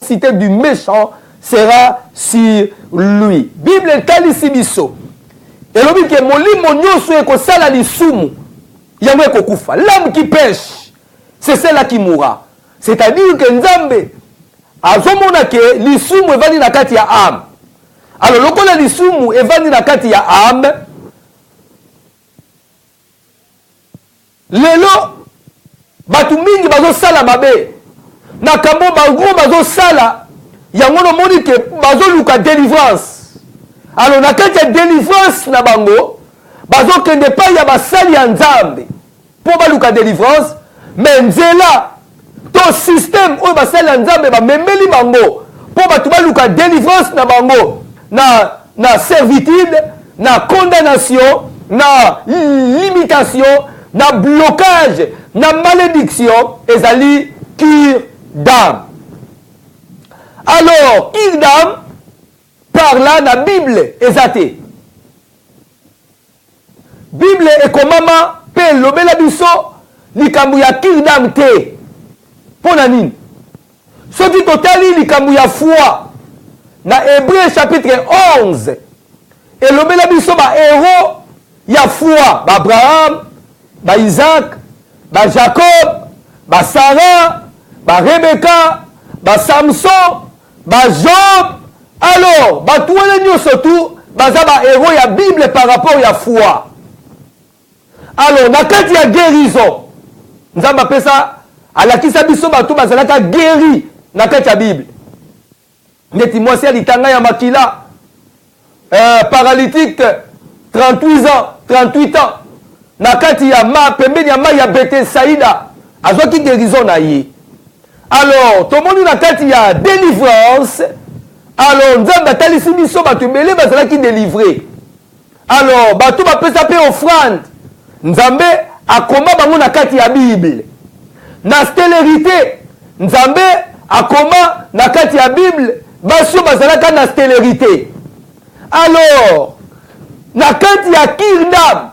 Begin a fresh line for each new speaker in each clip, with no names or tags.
cité du méchant sera sur lui. Bible etalisi biso. Elobi ke molimo nyonso ekosala lisumu yango ekokufa. L'âme qui pêche, c'est celle-là qui mourra. C'est-à-dire que Nzambe azomona ke lisumu evandi na kati ya âme. Alors lokola lisumu evandi na kati ya âme, lelo batu mingi bazosala mabe. Na kambo bango bazosala yango no moni ke bazoluka délivrance. Alors na kati ya délivrance na bango bazokende pa ya basali ya Nzambe po baluka délivrance, mais nzela to système oyo basali ya Nzambe bamemeli bango po batu baluka délivrance na bango na servitude, na condamnation, na limitation, na blocage, na malédiction, ezali cure d'âme. Alors, cure d'âme, par là, la Bible ezate. Bible ekomama pe lobela biso likambu ya cure d'âme te. Pona nini? Soki totali likambu ya foi na Hébreu chapitre 11 elobela biso ba héros ya foi, ba Abraham, ba Isaac, ba Jacob, ba Sarah, ba Rebecca, ba Samson, ba Job. Alors, ba tout les surtout, baza ba héros ya Bible par rapport ya foi. Alors, na kati ya guérison, Nzamba pesa alakisa biso ba tout bazalaka guéri na kati ya Bible. Neti mwasi alitanga ya makila, paralytique, 38 ans, na kati ya pembeni ya mai ya Bethsaïda, azwaki guérison na ye. Alors, tomoni na kati ya délivrance, alors Nzambe atalisi biso bato ebele bazalaki délivré. Alors, bato bapesa pe offrande, Nzambe akoma bango na kati ya Bible. Na stélérité, Nzambe akoma na kati ya Bible, basio bazalaka na stélérité. Alors, na kati ya cure d'âme,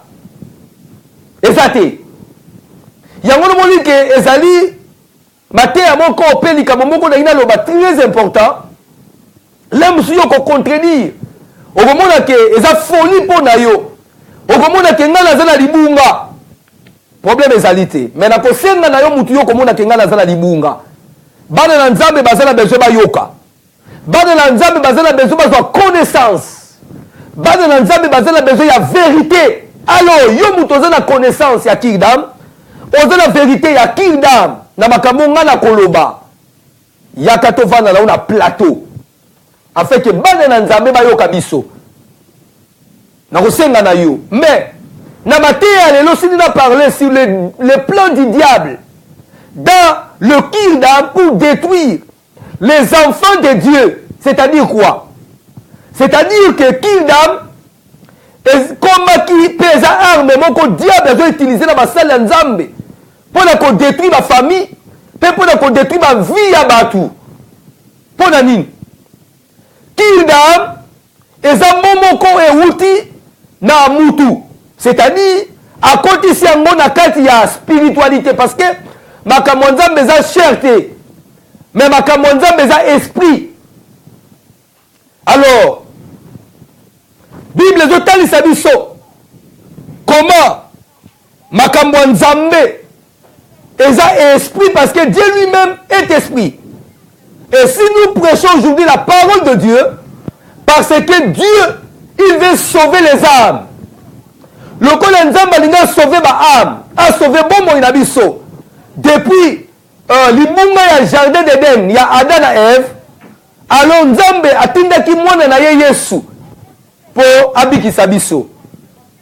ezate. Yango no moni ke ezali mateya moko opelika moko na ina loba très important. L'homme si yo ko contredire. Okomona ke eza folie po na yo. Okomona ke ngala za na libunga. Problème ezali te. Mais na ko senga na yo mutu yo komona ke ngala za na libunga. Bana na Nzambe bazala besoin ba yoka. Bana na Nzambe bazala besoin ba connaissance. Bana na Nzambe bazala besoin ya vérité. Alors yo mutu oza na connaissance ya cure d'âme. Oza na vérité ya cure d'âme. Na makambo nga na koloba. Yaka tovanda na una plateau. Afin que bana na Nzambe ba yoka biso. Na kosenga na yo. Mais na mateya lelo sini na parler sur le plan du diable dans le cure d'âme pour détruire les enfants de Dieu. C'est-à-dire quoi? C'est-à-dire que cure d'âme comme qui pèse arme moko diable a utilisé na basali ya Nzambe pour na ko détruire ma famille, pour na ko détruire ma vie ya batu. Pour na nini? Cure d'âme eza momoko euti na mutu. C'est-à-dire à côté si yango na kati ya spiritualité parce que makambo Nzambe eza cherté. Mais makambo Nzambe eza esprit. Alors Bible ezotalisa biso comment makambo Nzambe eza esprit parce que Dieu lui-même est esprit. Et si nous prêchons aujourd'hui la parole de Dieu, parce que Dieu, il veut sauver les âmes. Le Kola Nzamba a sauvé ma âme, a sauvé bon mon inabiso. Depuis l'immunga ya jardin d'Éden, il y a Adam et Ève. Alors Nzambe a tindaki mwana na ye Yesu pour abikisa biso.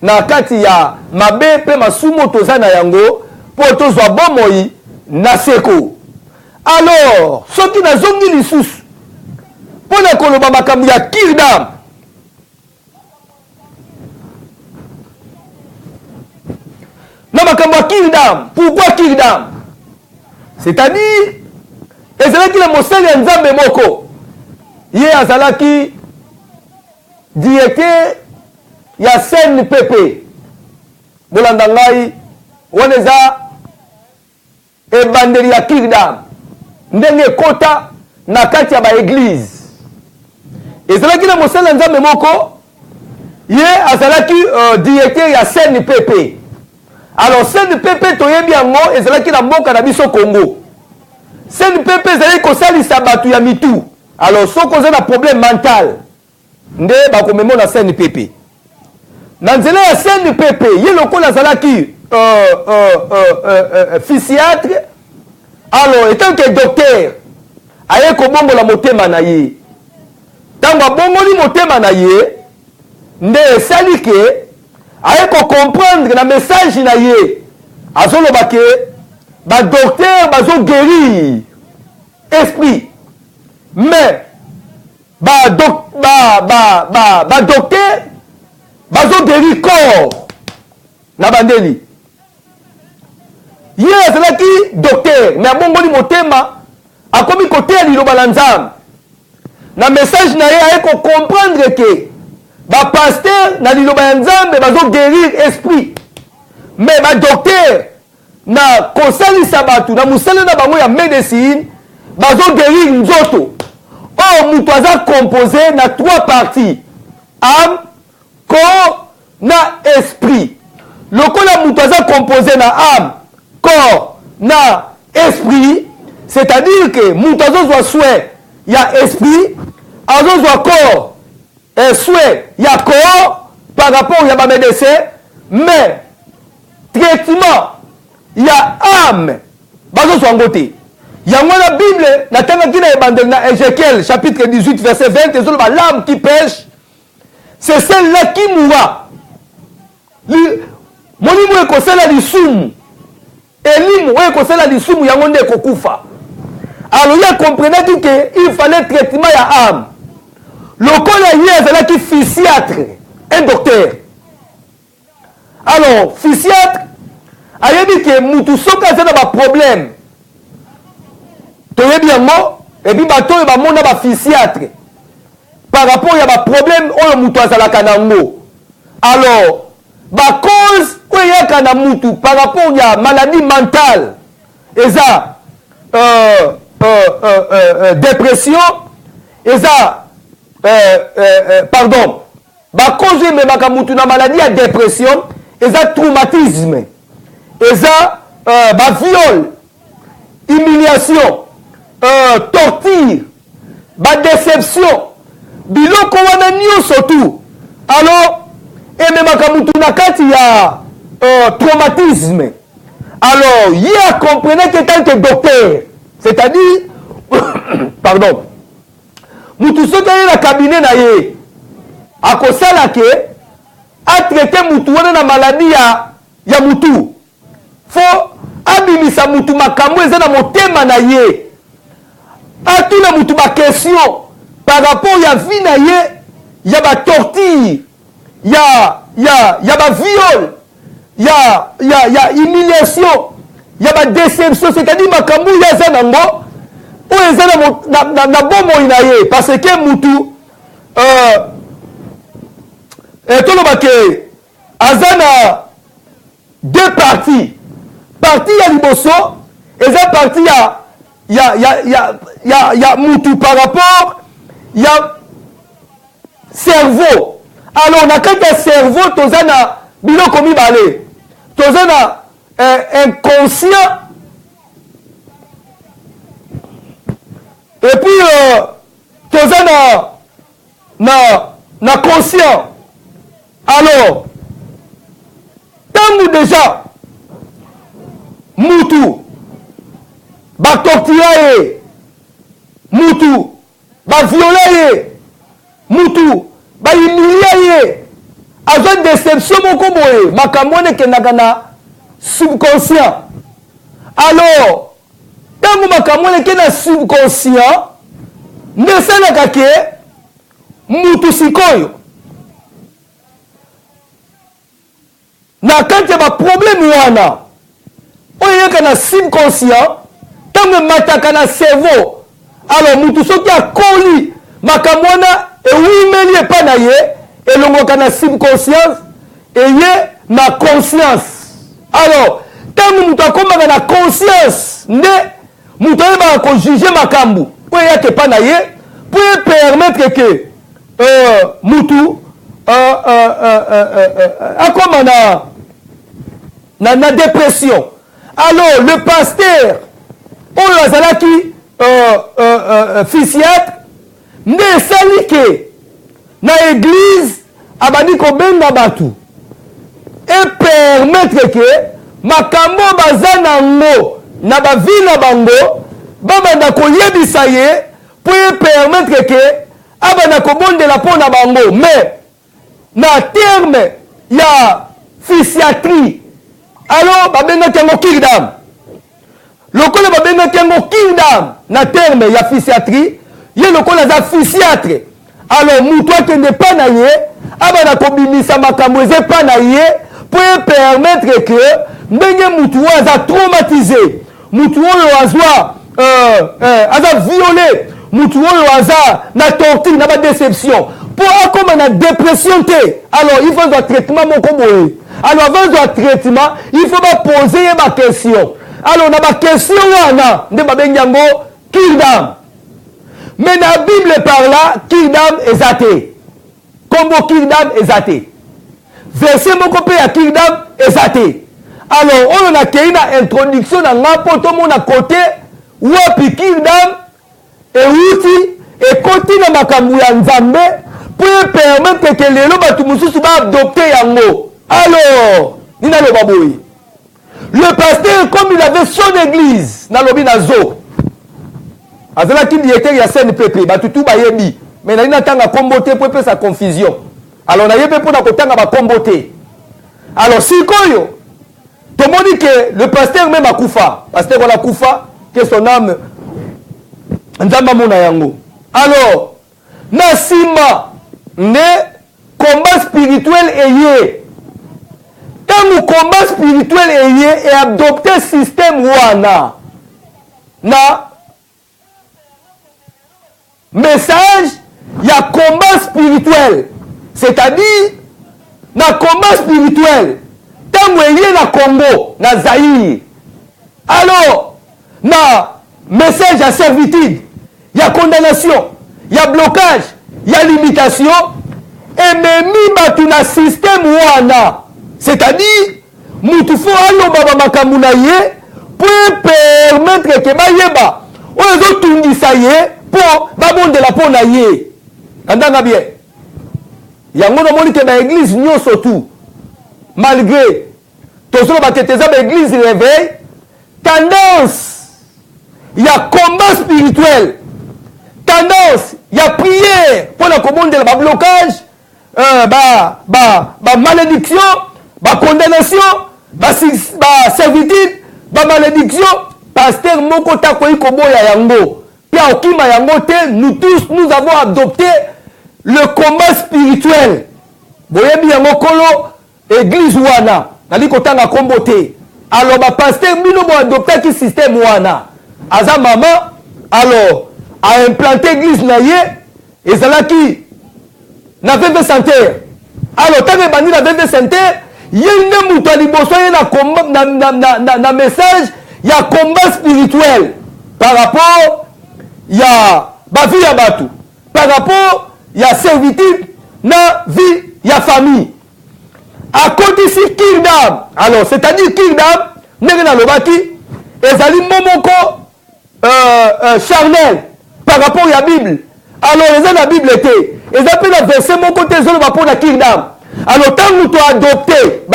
Na kati ya mabe pe masumo toza na yango pour tozwa bon moi na seko. Alors, ce qui n'a zongi lisusu pour na koloba makambo ya cure d'âme. Na makambo ya cure d'âme. Pourquoi cure d'âme? C'est-à-dire, ezalaki na mosali ya Nzambe moko. Ye azalaki directeur ya CNPP. Bolanda ngai wana eza ebandeli ya cure d'âme. Ndenge kota na kati ya baeglise ezalaki na mosala nzambe moko ye azalaki directeur ya CNPP. Alors CNPP toyebi yango ezalaki na mboka na biso Congo. CNPP ezalaki kosalisa bato ya mitu. Alors soko oza na problème mental nde bakomema na CNPP. Na nzela ya CNPP ye lokola azalaki psychiatre. Alors étant que docteur aye kobongola motema na ye. Tango abongoli motema na ye nde esali ke aye comprendre na message na ye azoloba ke ba docteur bazo guérir esprit mais ba docteur bazo guérir corps na bandeli ye azalaki docteur mais abongoli motema akomi koteya liloba la nzambe na message na ye aye comprendre ke ba pasteur na liloba ya nzambe bazo guérir esprit mais ba docteur na kosalisa bato na musala na bango ya médecine bazo guérir nzoto. Or mutu aza composé na 3 parties: âme, corps na esprit. Lokola mutu aza composé na âme, corps na esprit, c'est-à-dire que mutu azozwa soin ya esprit, azozwa corps souhait ya corps par rapport ya ba médecin, mais traitement ya âme bazozwa ngote. Yango la Bible natanga kina ebandeli na Ézéchiel chapitre 18 verset 20 ezoloba l'âme qui pêche c'est celle-là qui mourra. Molimo ekosala lisumu elimu ekosala lisumu yango nde ekokufa. Alors il a compris que il fallait traitement ya âme. Lokola ye azalaki psychiatre, un docteur. Alors psychiatre ayebi ke mutu soki aza na baproblème toyebi yango epi bato oyo bamona bapsychiatre par rapport ya baproblème oyo mutu azalaka nango. Alors bacause oyo eyaka na mutu par rapport ya maladie mentale eza dépression, eza pardon, bacause oyo ememaka mutu na maladie ya dépression eza traumatisme, eza baviole, humiliation, torture, badéception, biloko wana nyonso tu. Alors ememaka mutu na kati ya traumatisme. Alors ye a comprenait que tant que docteur, c'est-à-dire pardon, mutu soki aye na cabinet na ye akosala ke atraite mutu wana na maladie ya mutu, fo abimisa mutu makambo eza na motema na ye, atuna mutu bakestion par rapport ya vie na ye, ya batorture, ya baviole, ya humiliation, ya badéception, c'est-à-dire makambo ya eza nango oyo eza na bomoi na ye, parce que mutu toloba ke aza na 2 parties. Partie ya liboso eza partie ya mutu par rapport ya cerveau. Alors na kati ya cerveau toza na biloko mibale, toza na inconscient et puis toza na conscient. Alors tangu déjà mutu batortura ye, mutu baviola ye, mutu bahumilia ye, azwa déception moko boye, makambo wana ekendaka na subconscient. Alors ntango makambo wana ekenda na subconscient nde esalaka ke mutu sikoyo na kati ya baproblème wana oyo eyaka na subconscient ntango emataka na cerveau. Alors mutu soki akoli makambo wana ewimeli epa na ye elongoka na subconscience eye na conscience. Alors ntango mutu akomaka na conscience nde mutu ayebaka kojuge makambo. pour y pas naïe, pour permettre que Moutou a comme na dépression. Alors le pasteur on a qui fisiatre ne sali que na église abani ko benga batu et permettre que makambo bazana ngo na bavina bango babanda ko yebisa ye pour permettre que abana ko bondela pona bango mais na terme ya fisiatrie alors babenga kango kingdom lokola babenga kango kingdom na terme ya fisiatrie ye lokola za fisiatre alors mutu akende pa na ye abana ko bimisa makambo eze pa na ye pour permettre que ndenge mutu aza traumatisé mutu oyo azwa aza violé mutu oyo aza na torture na ba déception pour akoma na dépression te alors il faut un traitement moko boye alors avant un traitement il faut pas poser ma question alors na ba question wana nde babengi yango kingdom mais na Bible par là kingdom ezate kombo kingdom ezate verset moko pe ya kingdom ezate alors on a kei na introduction na ngapo to mona côté wapi kingdom euti ekoti na makambo ya nzambe pour permettre que lelo batu mususu ba adopter yango alors nina lo baboyi le pasteur comme il avait son église na lobi na zo azala ki directeur ya CNPP batu tout bayebi mais na nina tanga kombote pour sa confusion alors na yebe pour na kotanga ba kombote alors sikoyo to moni que le pasteur même akufa pasteur on a kufa que son âme nzamba mona yango alors na sima ne combat spirituel eye tangu combat spirituel eye et adopter système wana na message ya combat spirituel c'est-à-dire na combat spirituel tangu eye na Congo na Zaïre alors na message ya servitude ya condamnation ya blocage ya limitation ememi batu na système wana c'est-à-dire mutu fo aloba bamakambo na ye pour permettre ke bayeba oyo ezotungisa ye mpo babondela mpo na ye andanga bien yango namoni ke baeglise nyonso tu malgré tozoloba tete eza baeglise réveil tendance ya combat spirituel tendance ya prière pour la commande de la blocage malédiction condamnation servitude malédiction pasteur moko takoyi koboya yango pia okima yango te nous tous nous avons adopté le combat spirituel boyebi yango kolo église wana nali kotanga kombo te alors pasteur bino bo adopté système wana aza mama alors a implanté église na ye ezalaki na VV Santerre alors tango ebandi na VV Santerre ye nde mutu aliboso ye na message ya combat spirituel par rapport ya bavie ya batu par rapport ya servitude na vie ya famille akotisi kingdom alors c'est-à-dire kingdom ndenge nalobaki ezali momoko charnel par rapport à la Bible alors ils ont la Bible était ils appellent la verset mon côté ils ont pour la kingdom alors tant que tu as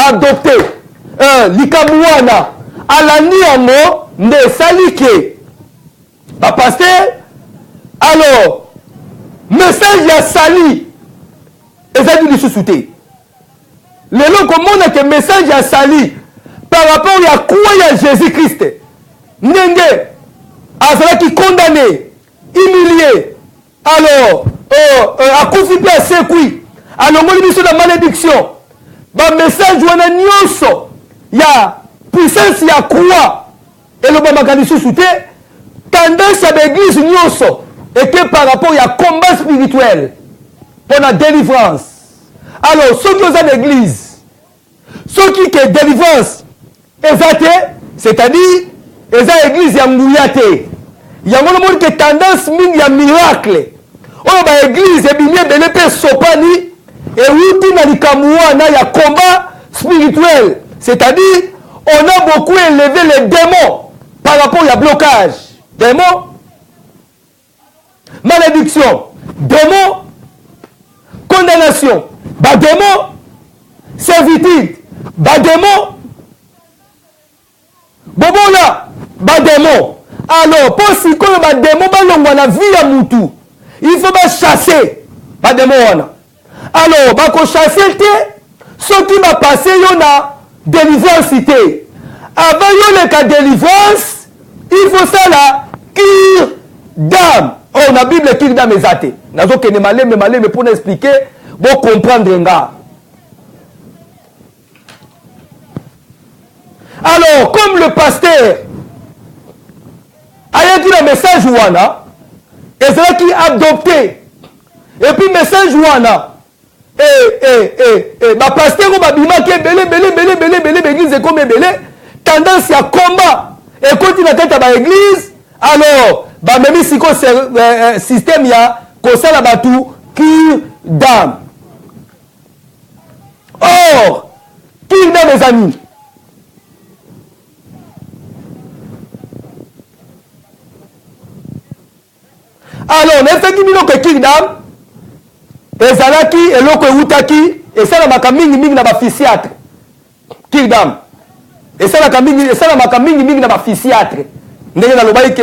adopté likamuana alani yango nde salike ba pasteur alors message ya sali ezali lisusu te lelo komona ke message ya sali par rapport ya kuwa ya Jésus-Christ ndenge azalaki condamné humilié alors akufi mpe asekwi alongoli biso na malédiction bamessage wana nyonso ya puissance ya croix elobamaka lisusu te tendance ya baeglise nyonso eke par rapport ya combat spirituel mpona délivrance alors soki oza na église soki ke délivrance eza te c'est-à-dire eza église ya nguya te yango nomoni ke tendance mingi ya miracle oyo baeglise ebimi ebele mpe esopani euti na likambo wana ya combat spirituel, c'est-à-dire on a beaucoup élevé les démons par rapport à blocage. Démons, malédiction, démons, condamnation, démons, servitude, démons, bobola, démons. Alors, pour si qu'on a démons, on a vie à moutou. Il faut chasser, démons. Alors, on chasser, ce qui va passer, il y a délivrance. Avant le cas de délivrance, il faut ça là, cure d'âme. Oh, la Bible cure d'âme est athée. N'a pas que ne malé, mais pour nous expliquer, pour comprendre. Alors, comme le pasteur a écrit un message ouana, et c'est là qui a adopté. Et puis, message ouana. Pasteur ou babima qui est belé, l'église comme belé, tendance à combat. Et continue à tête à l'église, alors, même si le système y a, qu'on s'en a battu, cure d'âme. Or, cure d'âme, mes amis. Alors, on a fait que cure d'âme, ezalaki eloko eutaki esalamaka mingi na baphysiatre kingdom esalamaka mingi na baphysiatre ndenge nalobaki ke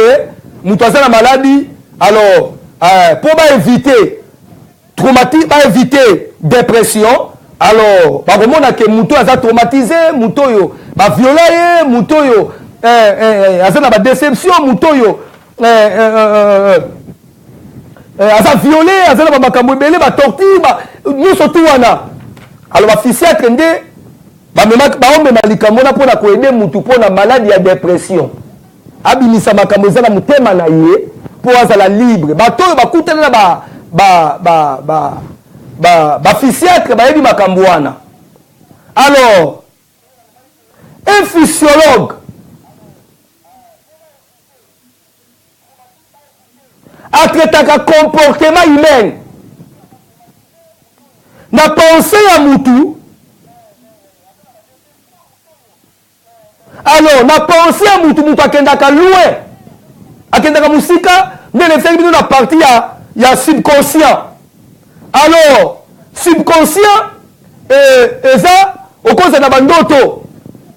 moto aza na maladi alors pour éviter traumatisme éviter dépression alors bakomona ke moto aza traumatisé moto oyo baviola ye moto oyo aza na badéception moto oyo aza violé, aza na makambo ebele ba torture nyonso tu wana alors baphysiatre nde baomema likambo na mpona koede mutu mpona maladi ya dépression abimisa makambo eza na motema na ye mpo azala libre bato oyo bakutana na baphysiatre bayebi makambo wana. Alors un physiologue atretaka comportement humain na pensée ya mutu. Alors na pensée ya mutu akendaka loin akendaka musika nde lefeki bino na partie ya subconscient. Alors subconscient eza okoza na bandoto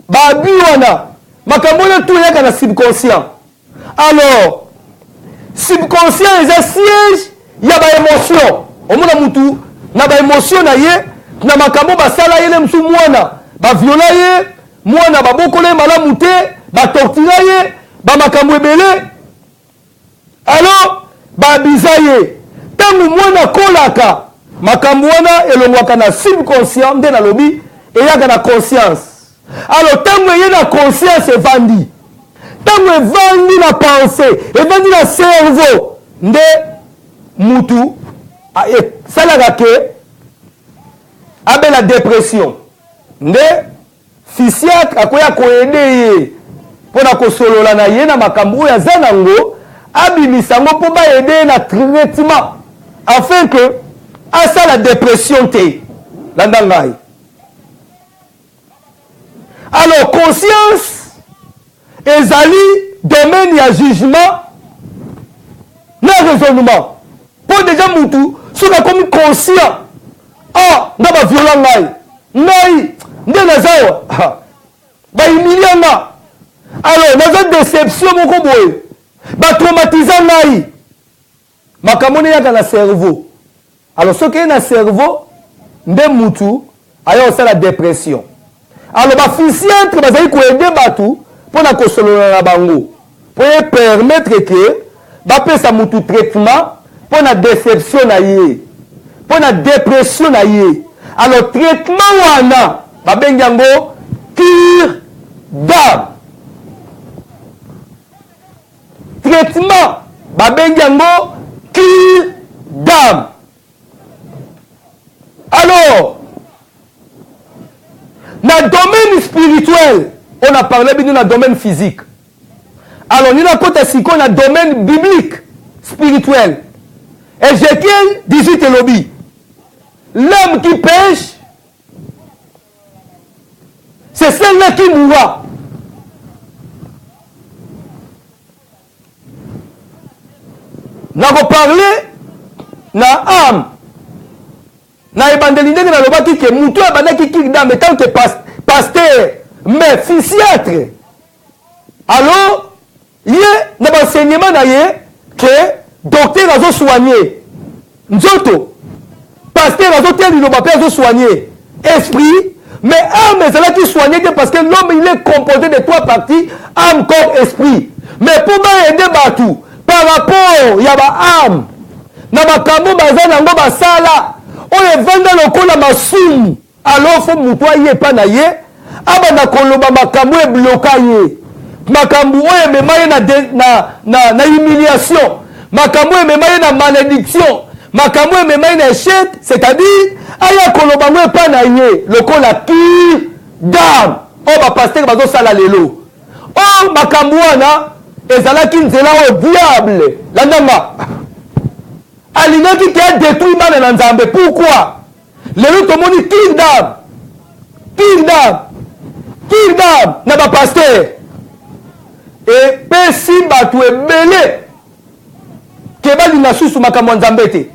babi wana makambo oyo tu eyaka na subconscient. Alors subconscient eza siège ya baémotion omona mutu na baémotion na ye na makambo basala ye mosu mwana baviola ye mwana babokola ye malamu te batortira ye bamakambo ebele alors babiza ye ntango mwana kolaka makambo wana elongwaka na subconscient nde nalobi eyaka na conscience. Alors ntango eye na conscience evandi ntango evandi na pensée evandi na cerveau nde mutu esalaka ke abela dépression nde physiatre akoya koyede ye mpona kosolola na ye na makambo oyo aza nango abimisa yango mpo bayede ye na traitement afin que asala dépression te landa ngai. Alors conscience ezali domaine ya jugement na raisonnement mpo deja mutu soki akomi conscient nga baviola ngai nde naza awa bahumilia nga alors naza déception moko boye batraumatiza ngai makambo ne yaka na cerveau. Alors soki eye na cerveau nde mutu aya kosala dépression. Alors baphysiatre bazali koyede bato mpona kosolola na bango mpo ye permettre ke bapesa mutu traitement mpona déception na ye mpona dépression na ye. Alors traitement wana babengi yango cure d'âme. Traitement babengi yango cure d'âme. Alors dans le domaine spirituel on a parlé bien dans le domaine physique. Alors, nous avons dans le domaine biblique, spirituel. Ézéchiel 18 et lobby. L'homme qui pêche, c'est celle-là qui mourra. Nous avons parlé na âme. Na ebandeli ndenge na lobaki ke mutu abandaki kingdom en tant que pasteur, mais psychiatre. Alors, il y a un enseignement que docteur a soigné. Nzoto, pasteur a soigné. Esprit, mais âme, c'est là qui soigne parce que l'homme il est composé de trois parties, âme, corps, esprit. Mais pour aider Batou, par rapport, il y a âme. Na makambo bazana ngo basala. On est vendre le col à ma soum. Alors, il faut moutoyer pas naïe. Abana koloba makambo est bloqué. Makambo est même na humiliation. Makambo est même na malédiction. Makambo est même na échec. C'est-à-dire, aya koloba ngo pas naïe. Le col à qui dame. Oh, ba pasteur bazo sala lelo. Oh, makambo wana ezala ki nzela au diable. La namba. Alingaki qui a détruit mal en Nzambe. Pourquoi? Les autres ont dit Kingdom, n'a pas pasteur. Et Pessi Batou est belé. Keba li nasu sous makambo Nzambe te.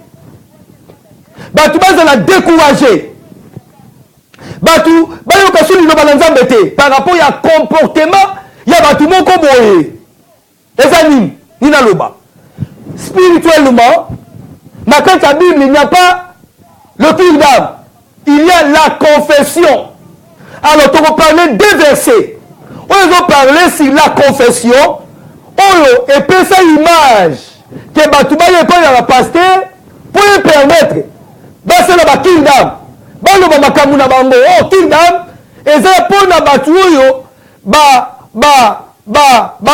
Batou baza la découragé. Batou bayo kasu li loba Nzambe te. Par rapport à comportement, il y a Batou moko boye. Les animes, ni na loba. Spirituellement, dans la Bible, il n'y a pas le kingdom. Il y a la confession. Alors, on va parler deux versets. On va parler sur la confession. On et puis cette image que Batouba est pas dans la pasteur pour lui permettre. C'est le kingdom. Le makamuna bango. Oh, kingdom. Et c'est pour la Batouyo.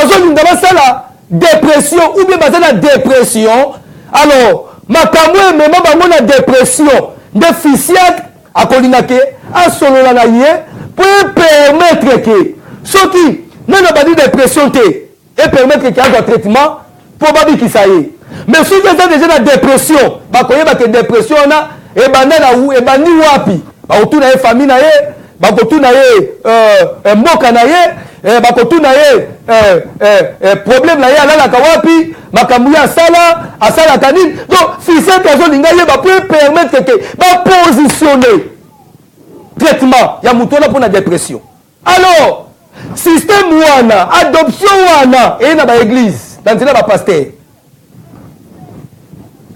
Zone la dépression. Ou bien la dépression. Alors, makambo même bango na dépression déficient à kolinake à solola na yé pour permettre que ceux qui n'ont pas de dépression et permettre qu'il y ait un traitement pour babi qui ça y est. Mais ceux qui ont déjà la dépression, bah koye ba que dépression na e banana ou e bani wapi ba autour na famille na yé ba autour na yé mboka na yé ba autour na yé problème na yé ala la kawapi makambu ya asala kanine. Donc ficelle kazo linga ye ba peut permettre que ba positionner traitement ya mutola pour la dépression. Alors système wana adoption wana et na ba église dans la ba pasteur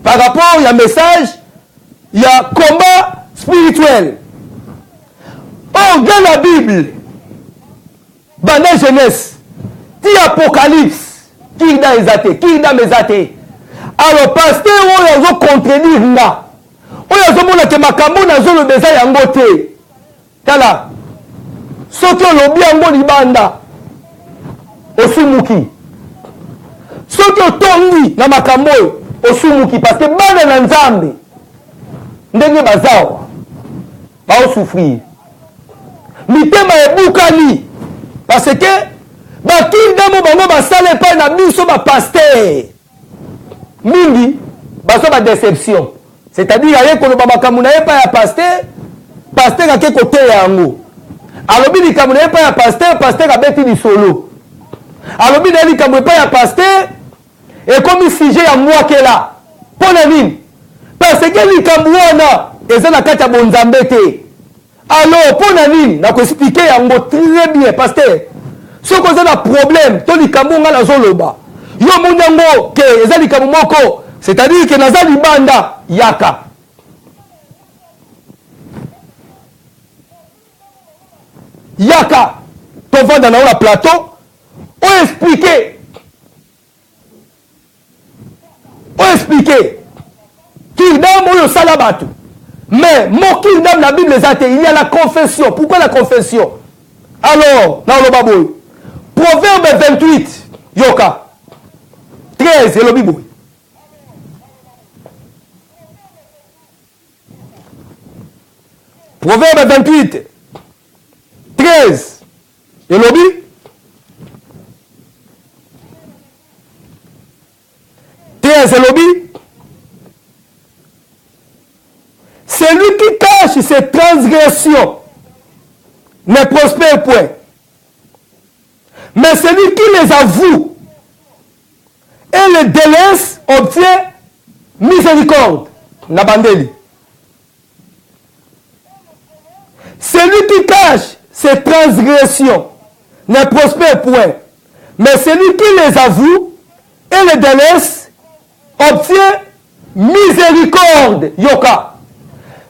par rapport il y a message il y a combat spirituel. Oh dans la Bible banda jeunesse ti apocalypse kingdom ezate. Alors pasteur oyo azo contredire nga oyo azomona ke makambo nazoloba eza yango te. Tala soki olobi yango libanda osumuki, soki otongi na makambo oyo osumuki parce que bana na Nzambe ndenge bazawa baosouffrir mitema ebukani parce que bakingdamo bango basala epai na biso bapaster mingi baso badéception. C'est-à-dire aye koloba makambo na ye epai ya paster ake koteya yango alobi likambo na ye epai ya paster abeti lisolo alobi na ye likambo epai ya paster ekomi sujet ya mwakela mpo na nini? Parce que likambo wana eza na kati ya bonzambe te. Alors mpo na nini? nakoexplike yango très bien paster. Soki oza na problème to likambo nga nazoloba yo moni yango ke eza likambo moko, c'est-à-dire ke naza libanda yaka tovanda na la plateau oexplike kingdom oyo osala bato. Mais mon kingdom na Bible eza te. Il y a la confession. Pourquoi la confession? Alors na oloba boy Proverbe 28 yoka 13 elobi boy Proverbe 28 13 elobi ses transgressions ne prospère point. Mais celui qui les avoue et les délaisse obtient miséricorde. Nabandeli. Celui qui cache ses transgressions ne prospère point. Mais celui qui les avoue et les délaisse obtient miséricorde. Yoka.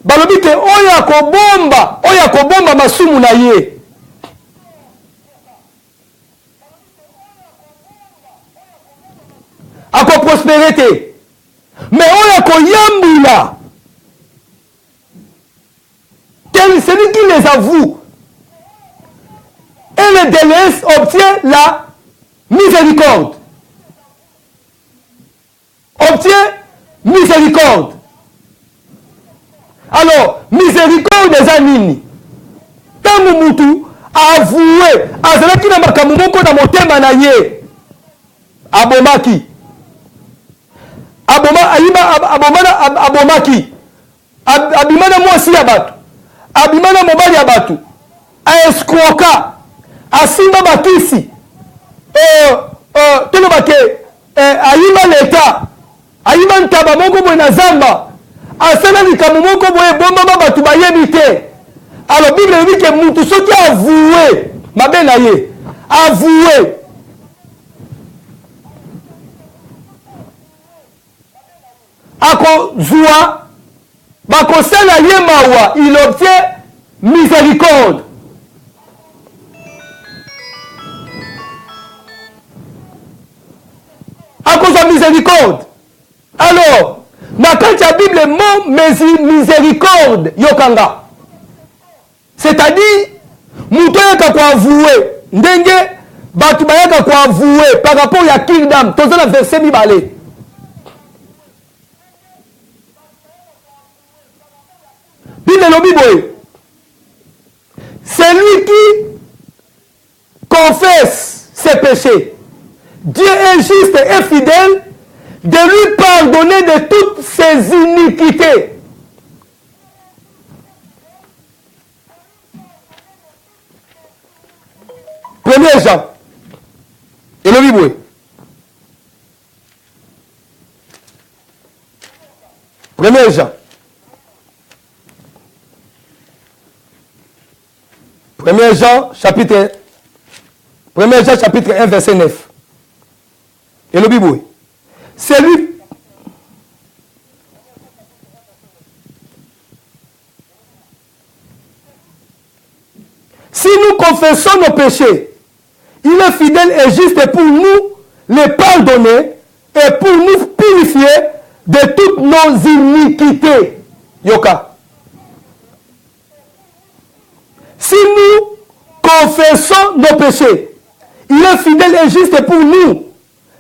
Balobi ke oya kobomba masumu na ye. Ako prospérité. Mais oya koyambula. Celui qui les avoue et les délaisse obtient la miséricorde. Obtient miséricorde. Alors, miséricorde des anini. Tant mutu avoué, azalaki na makambo moko na motema na ye. Abomaki. Abomaki. Abimana mwasi ya batu. Abimana mobali ya batu. Aescroka. Asimba bakisi. Tolo bake. Ayima l'État. Ayima ntaba moko boye na zamba. Asala likambo moko boye bomba batu bayebi te. Alors Bible dit que mutu soki avoué. Mabe na ye. Avoué. Ako zua. Bako sala ye mawa. Il obtient miséricorde. À cause de miséricorde. Alors, dans la Bible, mot miséricorde, yokanga. C'est-à-dire, moutoyaka kwa avoué. Ndenge, batubayaka kwa avoué par rapport à kingdom. Tozo la verset mibale. Bible no biboye. Celui qui confesse ses péchés, Dieu est juste et fidèle de lui pardonner de toutes ses iniquités. Premier Jean. Et le Bible. Premier Jean. Premier Jean chapitre 1 verset 9. Et le Bible. C'est lui. Si nous confessons nos péchés, il est fidèle et juste pour nous les pardonner et pour nous purifier de toutes nos iniquités. Yoka. Si nous confessons nos péchés, il est fidèle et juste pour nous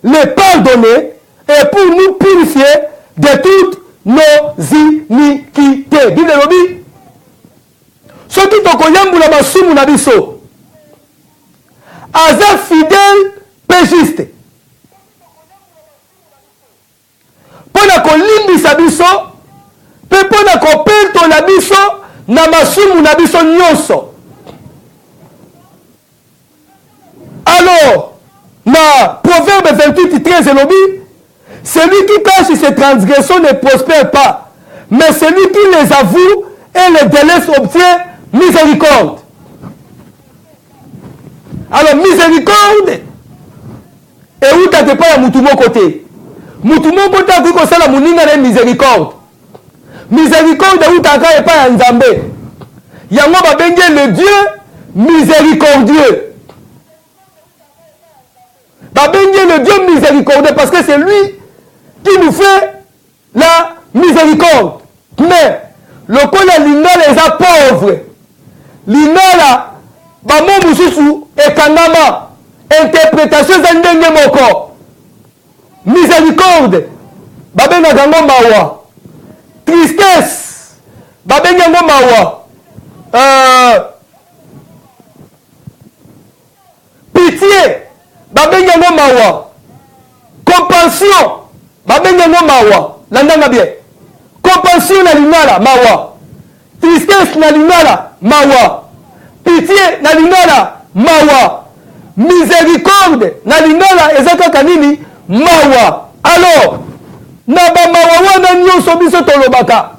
les pardonner et pour nous purifier de toutes nos iniquités. Bible lobi. Soki tokoyambula masumu na biso. Aza fidèle pe juste. Pona kolimbisa biso, pe pona kopetola biso na masumu na biso nyonso. Alors, dans Proverbe 28, 13 et lobby, celui qui cache ses transgressions ne prospère pas, mais celui qui les avoue et les délaisse obtient miséricorde. Alors, miséricorde, et où t'as pas la moutoumon côté. Moutoumon côté a dit que c'est la mouninga de miséricorde. Miséricorde, où t'as pas un Nzambé. Yango va bénir le Dieu miséricordieux. Va bénir le Dieu miséricordieux parce que c'est lui qui nous fait la miséricorde. Mais le col l'ingala est pauvre. L'ingala, bamo mususu et kanama. Interprétation zandenge moko. Miséricorde. Babenga gango mawa. Tristesse. Babenga gango mawa. Pitié. Babenga ngo mawa. Compassion. Babenga ngo mawa. Landanga bien. Compassion na lingala mawa. tristesse na lingala mawa, pitié na lingala mawa, miséricorde na lingala eza kaka nini mawa. Alors na bamawa wana nyonso biso tolobaka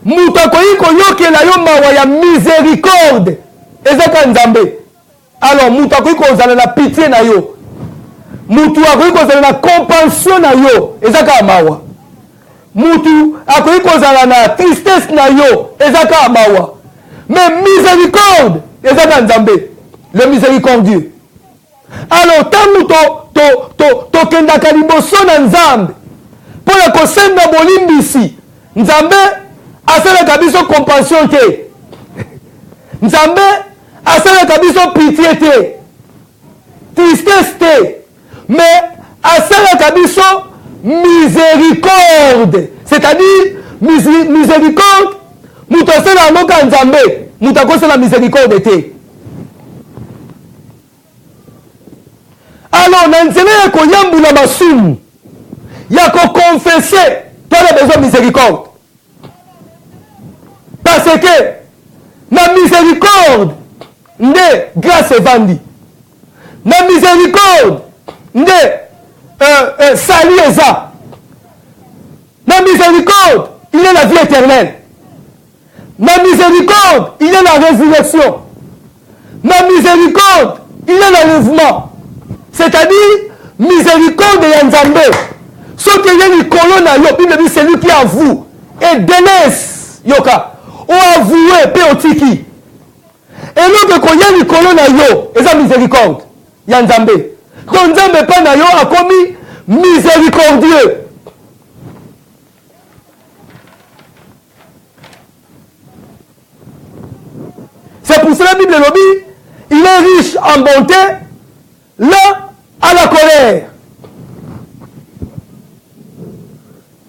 mutu akoki koyokela yo mawa ya miséricorde ezaka nzambe. Alors mutu akoki kozala na pitié na yo, mutu akoki kozala na compassion na yo ezaka mawa, mutu akoki kozala na tristesse na yo ezaka mawa. Mais miséricorde ezaka nzambe, le miséricordieux. Alors tangu tokendaka liboso na nzambe mpona kosenga bolimbisi, nzambe asalaka biso compassion te, nzambe asalaka biso pitié te, tristesse te, mais asalaka biso miséricorde. C'est-à-dire miséricorde mutu asala yango ka nzambe, mutu akosala miséricorde te. Alors na nzela ya koyambula masumu ya kokonfese tona besoin miséricorde, parce que na miséricorde nde grâce evandi, na miséricorde nde sali eza, na miséricorde il y a la vie éternelle, na miséricorde il y a la résurrection, na miséricorde il y a l'enlèvement. C'est-à-dire miséricorde ya nzambe soki eye likolo na yo, Bible dit celui qui avoue et délaisse yoka o avoué pe otiki eloko koya likolo na yo eza miséricorde ya nzambe. Donc nzambe pa na yo akomi miséricordieux. C'est pour cela la Bible dit il est riche en bonté là à la colère.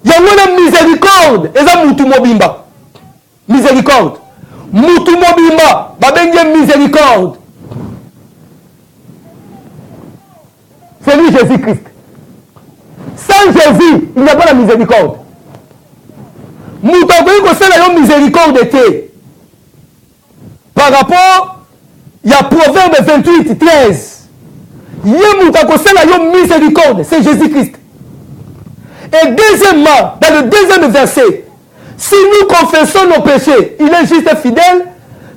Yango na miséricorde eza mutu mobimba. Miséricorde mutu mobimba babenge miséricorde. C'est lui Jésus-Christ. Sans Jésus il n'y a pas la miséricorde. Mutu akoki kosala yo miséricorde te. Par rapport il y a Proverbe 28, 13. Miséricorde, c'est Jésus-Christ. Et deuxièmement, dans le deuxième verset, si nous confessons nos péchés, il est juste et fidèle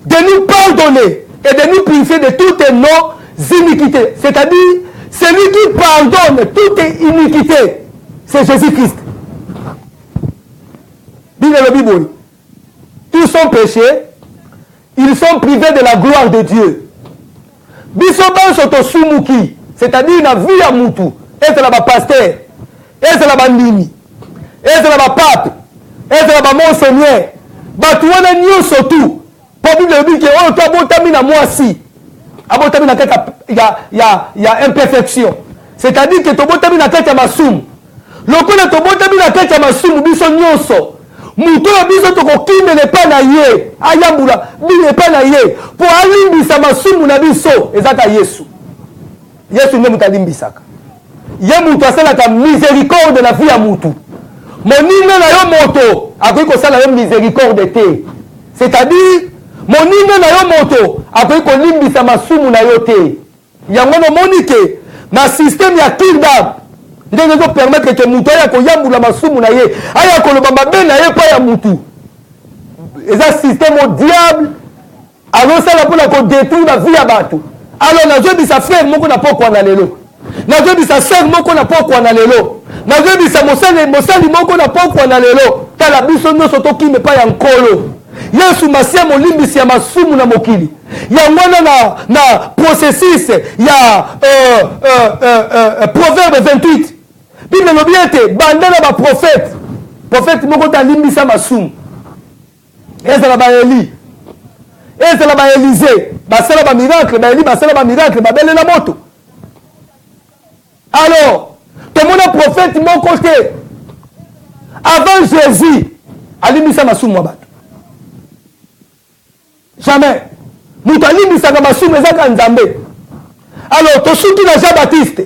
de nous pardonner et de nous purifier de toutes nos iniquités. C'est-à-dire, celui qui pardonne toute iniquité, c'est Jésus-Christ. Bible. Tous sont péchés, ils sont privés de la gloire de Dieu. C'est-à-dire la vie à Moutou, et c'est là-bas pasteur, et c'est là-bas Nini, et c'est là-bas pape, et c'est là-bas monseigneur, batouana nyo surtout, pour Bible dit que oh toi botami na moi si, abotami na kata ya imperfection, c'est-à-dire que to botami na kata masum, lokola to botami na kata masum biso nyonso. Muto ya biso tokokinde ne pa na ye ayambula bine pa na ye po alimbisa masumu na biso ezaka Yesu. Yesu nde mutu alimbisaka. Ye mutu asalaka miséricorde na vie ya mutu. Moninga na yo moto akoki kosala yo miséricorde te. C'est-à-dire moninga na yo moto akoki kolimbisa masumu na yo te. Yango nomoni ke na système ya kingdom ndenge ko permettre que mutu ya koyambula masumu na ye aya koloba mabe na ye pa ya mutu. Eza système au diable alosala mpona kodétruire la vie ya bato. Alors nazobisa frère moko na pokwa na lelo, nazobisa sœur moko na pokwa na lelo, nazobisa mosali moko na pokwa na lelo, tala biso nyonso tokime pa ya nkolo Yesu masia molimbisi ya masumu na mokili yango na processus ya Proverbe 28. Bible lobi ete banda na ba prophète moko talimbisa masumu ezala ba Eli, ezala ba Élisée, basala ba miracle, ba Eli basala ba miracle, babele na moto. Alors tout le monde prophète mon côté avant Jésus alimbisa masumu wa bato. Jamais mutu alimbisaka masumu ezaka nzambe. Alors tosuki na Jean-Baptiste,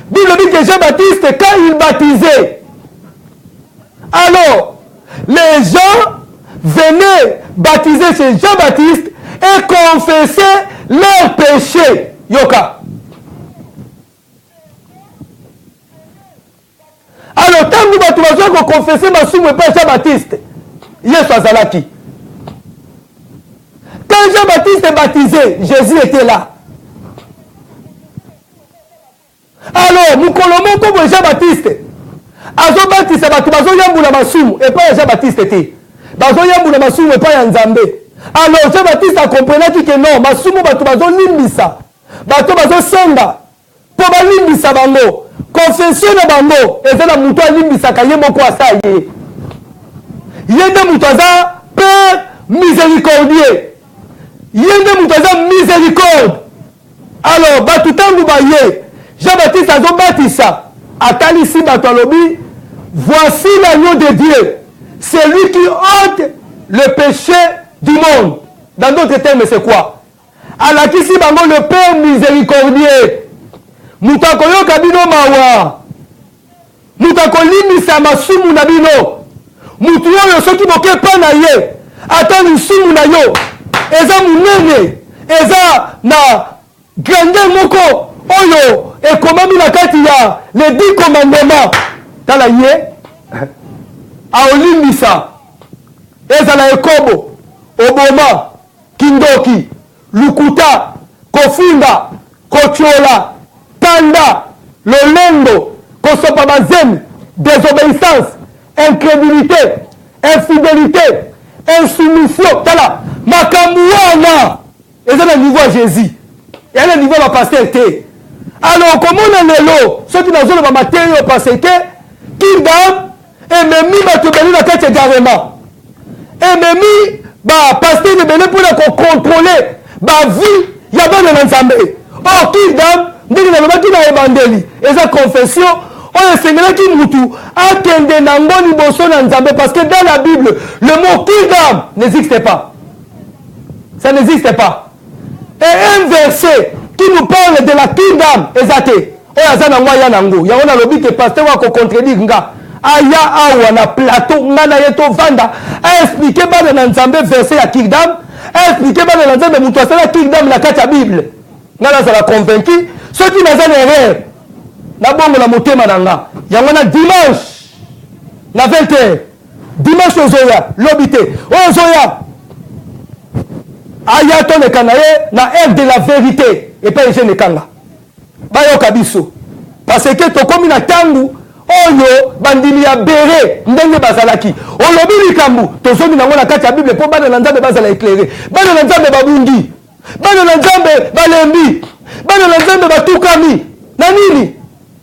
Bible dit que Jean-Baptiste quand il baptisait, alors les gens venaient baptiser chez Jean-Baptiste et confesser leurs péchés. Yoka. Alors, tant que tu vas confesser ma somme et pas Jean-Baptiste, Yesu azalaki. Quand Jean-Baptiste est baptisé, Jésus était là. Alors, nous colomons comme Jean-Baptiste. Azo baptiste batu bazo yambula masumu et pas Jean-Baptiste était. Bazo yambula masumu et pas Nzambe. Alors Jean-Baptiste a compris que non, masumu batu bazo limbisa. Batu bazo senga. Po ba limbisa bango. Confession na bango, ezala mutu limbisa kaye moko asaye. Yende mutu aza Père miséricordieux. Yende mutu aza miséricorde. Alors batu tangu baye Jean-Baptiste azo batisa. Atalisi batalobi, voici l'agneau de Dieu, c'est lui qui ôte le péché du monde. Dans d'autres termes, c'est quoi? Alakisi bango le Père miséricordieux. Mutakoyo kabino mawa. Mutakolimisa masumu na bino. Mutu oyo soki boke pa na ye. Ata misumu na yo. Eza munene. Eza na grandeur moko. Oyo ekomami na kati ya les 10 commandements. Tala ye. Aolimbisa. Ezala ekobo. Oboma. Kindoki. Lukuta. Kofinga. Kochola. Tanda, lolendo, kosopa bazem, désobéissance, incrédulité, infidélité, insoumission. Tala, makamouana. Et c'est le niveau à Jésus. Et le niveau à pasteur T. Alors, comment on est là? Ceux qui n'ont pas de matériaux parce que, qui dame, et même mis ma tubélie la tête également. Et même mis, bah, pasteur de Béné pour contrôler, bah, vie, il y a pas de l'ensemble. Or, qui dame, ndenge nalobaki na ebandeli eza confession oyo esengelaki mutu akende nango liboso na Nzambe parce que dans la Bible le mot kingdom n'existe pas, ça n'existe pas. Et un verset qui nous parle de la kingdom ezate oyo aza nango aya nango yango nalobi ke pasteur wako contredire nga aya awa na plateau nga na ye tovanda aexplike bana na Nzambe verset ya kingdom aexplike bana na Nzambe mutu asala kingdom na kati ya Bible nga nazala convaincu. Ceux qui n'ont pas d'erreur, na bongo na motema nanga. Yangona dimanche, na 20h, dimanche ozoya, lobité, ozoya. Ayato ne kanaye na air de la vérité et pas les kanga. Bayo kabiso. Parce que to komi na tangu oyo bandimi ya bere ndenge bazalaki. Olobi likambu tozomi nango na kati ya Bible po bana na Nzambe bazala éclairé. Bana na Nzambe babundi. Bana na Nzambe balembi. Bana na Nzambe batukami na nini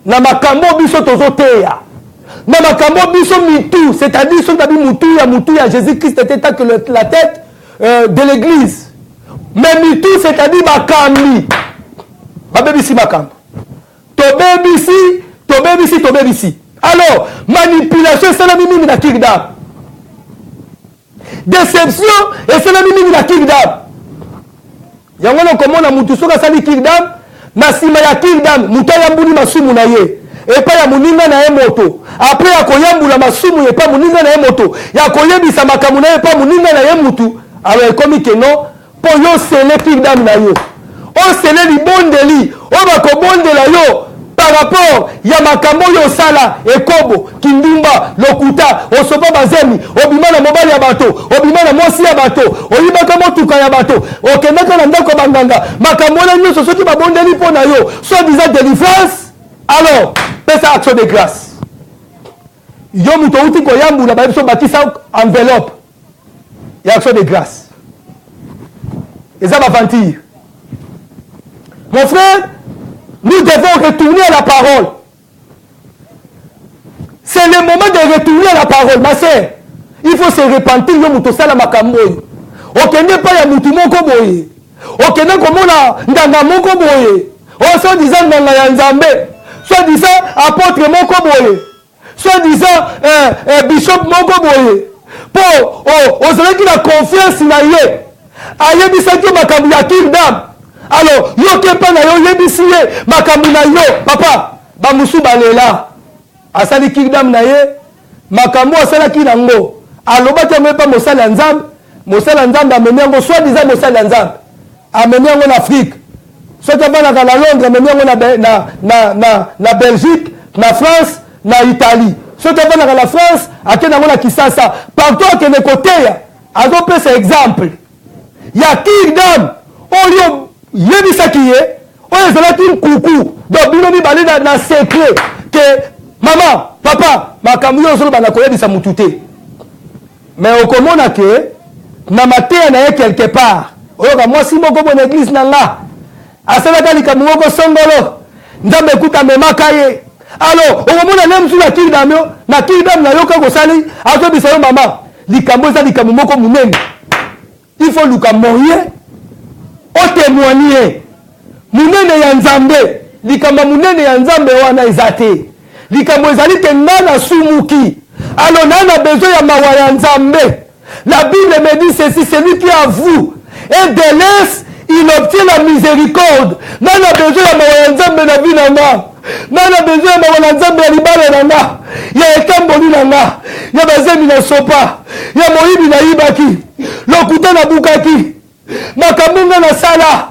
na makambo biso tozoteya na makambo biso mitu, c'est-à-dire son tabi mutu ya Jésus-Christ était tant que la tête de l'église, mais mitu c'est-à-dire makambi babebisi makambo tobebisi. Alors manipulation c'est la mimi na kingdom, déception et c'est la mimi na kingdom. Yango na komona mutu soka sali kingdom na sima ya kingdom mutu yambuli masumu na ye epa ya muninga na ye moto après ya koyambula masumu epa muninga na ye moto ya koyebisa makamu na ye epa muninga na ye mutu alors ekomi ke non po yo sele kingdom na yo o sele libondeli o bakobondela yo par rapport ya makambo yo sala ekobo kindumba lokuta osoba bazemi obima na mobali ya bato obima na mwasi ya bato oyibaka motuka ya bato okendaka na ndako banganga makambo na nyonso soki babondeli mpo na yo soit disant délivrance alors pesa action de grâce yo mutu outi koyambula bayebiso bakisa enveloppe ya action de grâce eza baventure. Mon frère, nous devons retourner à la parole. C'est le moment de retourner à la parole, ma sœur. Il faut se repentir yo muto sala makambo. Okende pa ya mutu moko boye. Okende komona ndanga moko boye. O so disant ndanga ya Nzambe. Soit disant apôtre moko boye. Soit disant bishop moko boye. Po ozalaki na confiance na ye. Ayebisaki makambo ya kingdom. Alors, yo kepa na yo yebisi ye makambo na yo papa bamusu balela asali kingdom na ye makambo asalaki nango alobaki yango epa mosali ya nzambe. Mosali ya nzambe amemi yango soi-disant mosali ya nzambe amemi yango na Afrique. Soki avanaka na Londres amemi yango na Belgique, na France, na Italie. Soki avanaka na France akende yango na Kisasa. Partout akende koteya azopesa exemple ya kingdom oyo yebisaki ye oyo ezalaki nkuku. Donc bino mibale na secret ke mama papa makambo yo ozoloba na koyebisa mutu te. Mais okomona ke na mateya na ye quelque part oyoka mwasi moko bo na église na nga asalaka likambo moko songolo nzambe ekuta memaka ye. Alors okomona ne msu na kingdom yo na kingdom na yoka kosali azobisa yo mama likambo eza likambo moko munene. Il faut luka moyen o témoigner munene ya nzambe. Likambo munene ya nzambe wana eza te. Likambo ezali ke nga na sumuki. Alors na besoin ya mawa ya nzambe. La Bible me dit ceci, celui qui avoue et délaisse, il obtient la miséricorde. Na besoin ya mawa ya nzambe na vie na nga. Na besoin ya mawa ya nzambe ya libala na nga. Ya ekamboli na nga. Ya bazemi na sopa. Ya moyibi na yibaki. Lokuta na bukaki. Makambo nga na sala.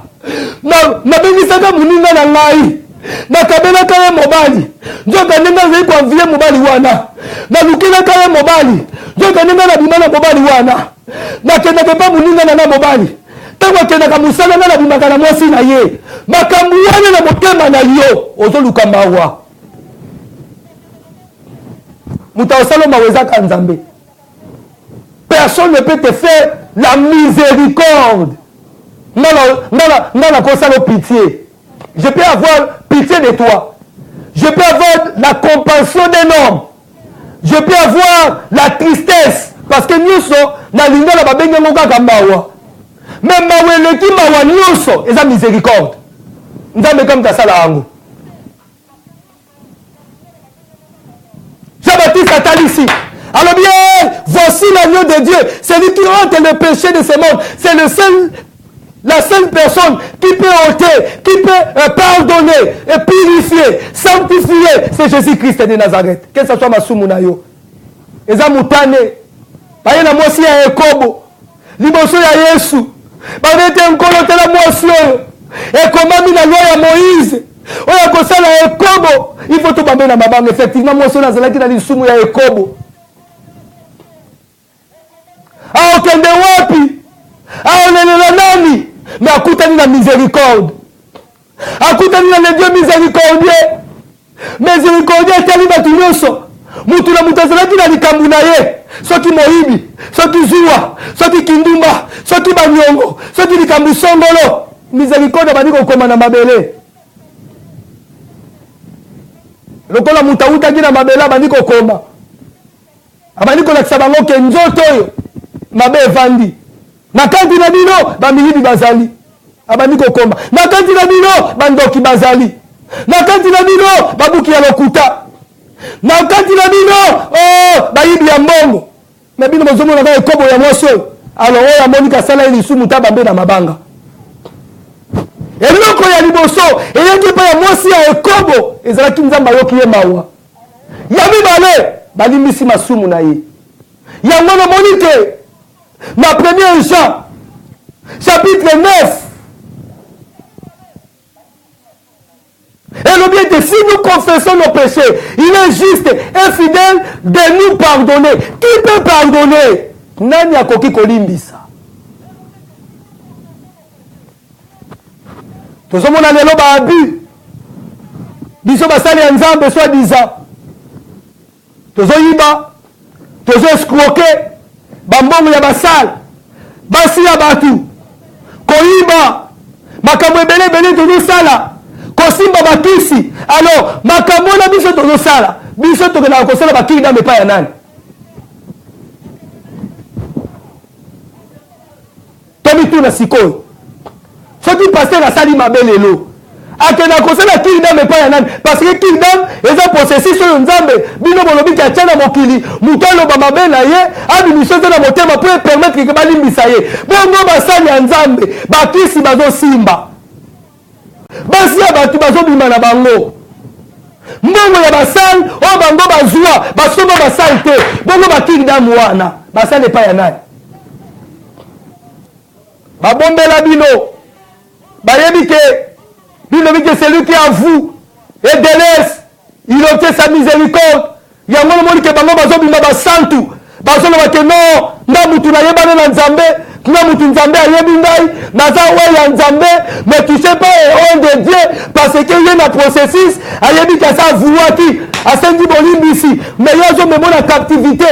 Nabengisaka muninga na ngai. Nakabelaka ye mobali. Nzoka ndenge azali koanvie mobali wana. Nalukelaka ye mobali. Nzoka ndenge nabima na mobali wana. Nakendaka pa muninga na mobali. Tango akendaka mosala nga nabimaka na mwasi na ye. Makambo wana na motema na yo ozoluka mawa. Muta osalo mawa ezaka nzambe. Personne ne peut te faire la miséricorde. Non, pitié. Je peux avoir pitié de toi. Je peux avoir la compassion d'un homme. Je peux avoir la tristesse. Parce que nous sommes dans l'union de la mawa. Mais mawa eleki mawa nyonso eza miséricorde. Nzambe comme ta sala ango. Jean-Baptiste attend ici. Alors bien, voici l'agneau de Dieu. C'est lui qui ôte le péché de ce monde. C'est la seule personne qui peut ôter, qui peut pardonner, et purifier, sanctifier. C'est Jésus-Christ de Nazareth. Que ce soit ma soumunayo. Eza mutane. Baye na mwasi ya Yakobo. Liboso ya Yesu. Banete nkolo tela mwasi oyo. Ekomami na loi ya Moïse. Oya kosala Yakobo. Il faut tout bambe na mabanga. Effectivement, mwasi oyo nazalaki na lisumu ya Yakobo. Aokende wapi? Aolelela nani? Mais akutani na miséricorde. Akutani na le Dieu miséricordieux. Miséricordieux teli batu nyonso. Mutu na mutu azalaki na likambo na ye. Soki moyibi, soki zuwa, soki kindumba, soki banyongo, soki likambo songolo. Miséricorde bandi kokoma na mabele. Lokola mutu awutaki na mabele bandi kokoma. Abandi kolakisa bango ke nzoto oyo mabe evandi. Na kati na bino bamiyidi bazali. Abandi kokoma. Na kati na bino bandoki bazali. Na kati na bino babuki ya lokuta. Na kati na bino bayibi ya mbongo. Na bino bozomona ka ekobo ya mwasi oyo. Alors oyo amoni kasala ili sumu tabambe na mabanga. Eloko ya liboso eyaki pa ya mwasi ya ekobo ezalaki nzamba yoki ye mawa. Ya mibale balimbisi masumu na ye. Ya mwana monike ma 1er Jean chapitre 9. Et le bien que si nous confessons nos péchés, il est juste et fidèle de nous pardonner. Qui peut pardonner? Nani akoki kolimbisa. Tozomona lelo ba abus. Biso basali ya nzambe soi-disant. Tozoyiba, tozo escroquer, bambongo ya basal, basi ya batu, koyiba, makambo ebele tozo sala, kosimba bakisi. Alors, makambo na biso tozo sala, biso tokena kosala bakiki na mepa ya nani? Tomi tuna sikoyo. Soki pasteur asali mabelelo. Akena kosala kingdom epa ya nani? Parce que kingdom eza possession yo nzambe. Bino bolobi ki atia na mokili. Mutu aloba mabe na ye. Abimiso eza na motema po permettre ke balimbisa ye. Bongo basali ya nzambe. Bakisi bazo simba. Basi ya batu bazo bima na bango. mbongo ya basali oyo bango bazwa basomba basali te bongo bakingdam wana basali epai ya nani babombela bino bayebi ke bino bike celui qui avoue et délaisse il obtient sa miséricorde yango nomoni ke bango bazobima basantu bazoloba ke non nga mutu nayebana na nzambe nga mutu nzambe ayebi ngai naza oyo ya nzambe ne touche pas au de Dieu parce que ye na processus ayebi ke asa avouaki asengi bolimbisi mais yo ozomema na captivité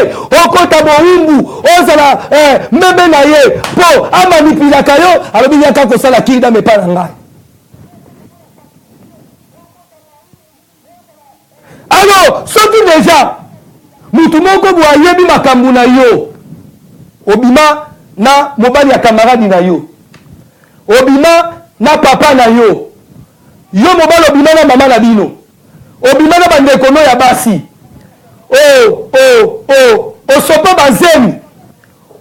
okota bowumbu ozala meme na ye mpo amanipulaka yo alobi yaka kosala kingdom epai na ngai. Alors soki déjà mutu moko bo ayebi makambo na yo obima na mobali ya camarade na yo obima na papa na yo yo mobali obima na mama na bino obima na bandeko no ya basi osopa bazemi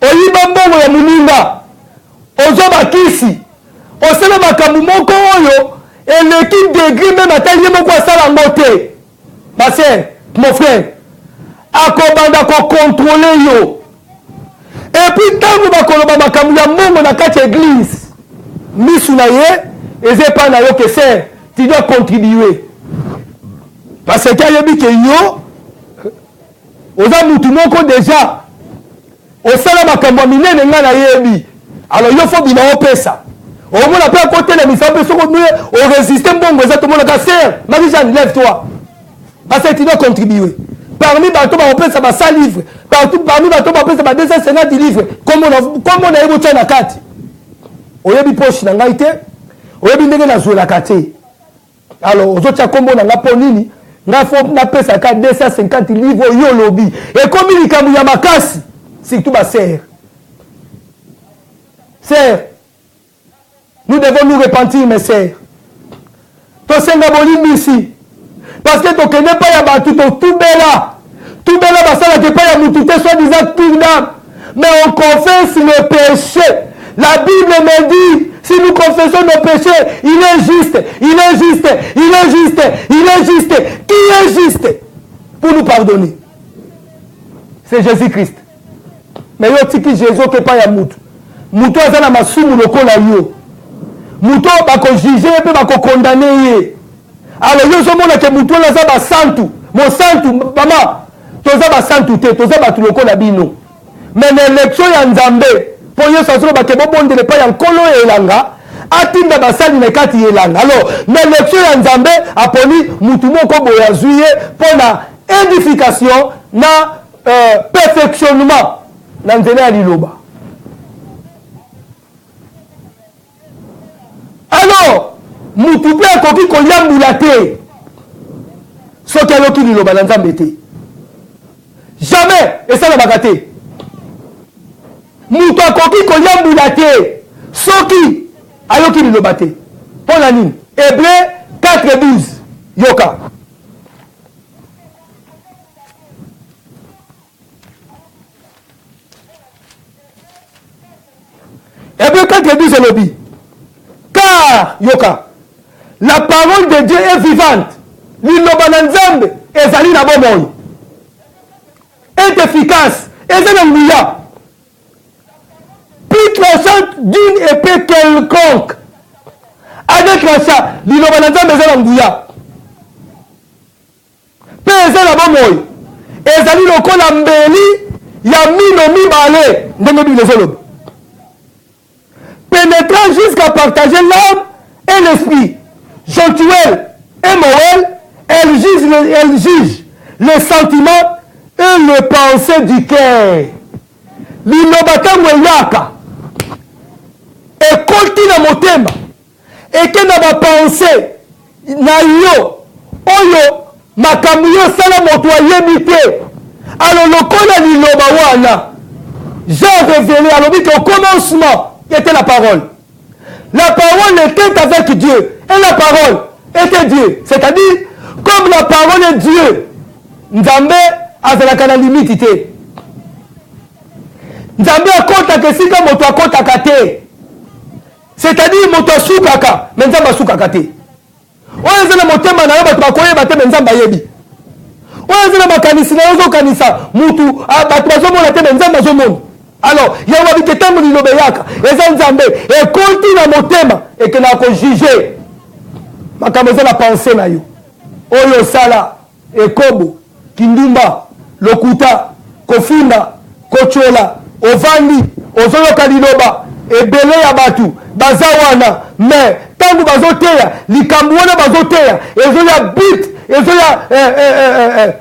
oyiba mbongo ya moninga ozwa bakisi osala makambo moko oyo eleki degré meme ata ye moko asala yango te baser mon frère akobanda kokontrole yo epuis ntango bakoloba makambo ya mbongo na kati ya église misu na ye eza epai na yo ke ser tu dois contribuer parce que ayebi ke yo oza mutu moko déjà osala makambo ya minene ngai nayebi alors yo fo bina opesa omona mpe akotelemisa mpe soko orésiste mbongo eza tomonaka ser marie-jeanne lève toi parce que tu dois contribuer parmi bato baopesa ba 100 livres parmi bato baopesa ba 250 livres komo na ye botya na kati oyebi poche na ngai te oyebi ndenge nazwelaka te alors ozotya kombo na nga mpo nini ngai fo napesaka 250 livres yo lobi ekomi likambo ya makasi surtout baser ser nous devons nous repentir mes sœurs tosenga bolimbisi parce que tokende epai ya bato tubela basalaka epai ya mutu te soi-disant kingdom mais on confesse le péché. La Bible me dit si nous confessons nos péchés il est juste qui est juste pour nous pardonner c'est Jésus-Christ mais yo tiki Jésus ke epai ya mutu aza na masumu lokola yo mutu bakojuge mpe bakokondane ye alors yo ozomona ke mutu oyo aza basantu mosantu mama toza basantu te toza bato lokola bino mais na élection ya nzambe mpo yesu azoloba ke bobondela epai ya nkolo elanga atinda basali na kati elanga alors na élection ya nzambe aponi mutu moko boye azwi ye mpo na édification na perfectionnement na nzela ya liloba. Alors mutu mpe akoki koyambula te soki ayoki liloba na nzambe te jamais esalamaka te mutu akoki koyambula te soki ayoki liloba te mpo na nini Hébreu 4:12 yoka Hébreu 4:12 elobi car yoka la parole de Dieu est vivante liloba na nzambe ezali na bomoi est efficace eza na nguya plus tranchante d'une épée quelconque avec tranchant liloba na nzambe eza na nguya mpe eza na bomoi ezali lokola mbeli ya mino mibale ndenge biblia ezoloba pénétrant jusqu'à partager l'âme et l'esprit Jonctuelle et morale, elle juge les sentiments et les pensées du cœur. Liloba mweyaka ekoti na motema eke na bapense na yo oyo makambo yo sala moto ayebi te alors lokola liloba wana Jean révélé alobi qu'au commencement était la parole. La parole était avec Dieu et la parole était Dieu. C'est-à-dire, comme la parole est Dieu, Nzambe azalaka na limite te. Nzambe akotaka esika moto akotaka te. C'est-à-dire moto asukaka, mais Nzambe asukaka te. oyo eza na motema na yo bato bakoyeba te me nzambe ayebi oyo eza na makanisi na yo ozokanisa mutu bato bazomona te me nzambe azomona alors yango babike ntango liloba eyaka eza nzambe ekoti na motema ekendaka kojuge makambo eza na pense na yo oyo osala ekobo kindumba lokuta kofunda kochola ovandi ozoyoka liloba ebele ya bato baza wana me ntango bazoteya likambo wana bazoteya ezoya bit ezoya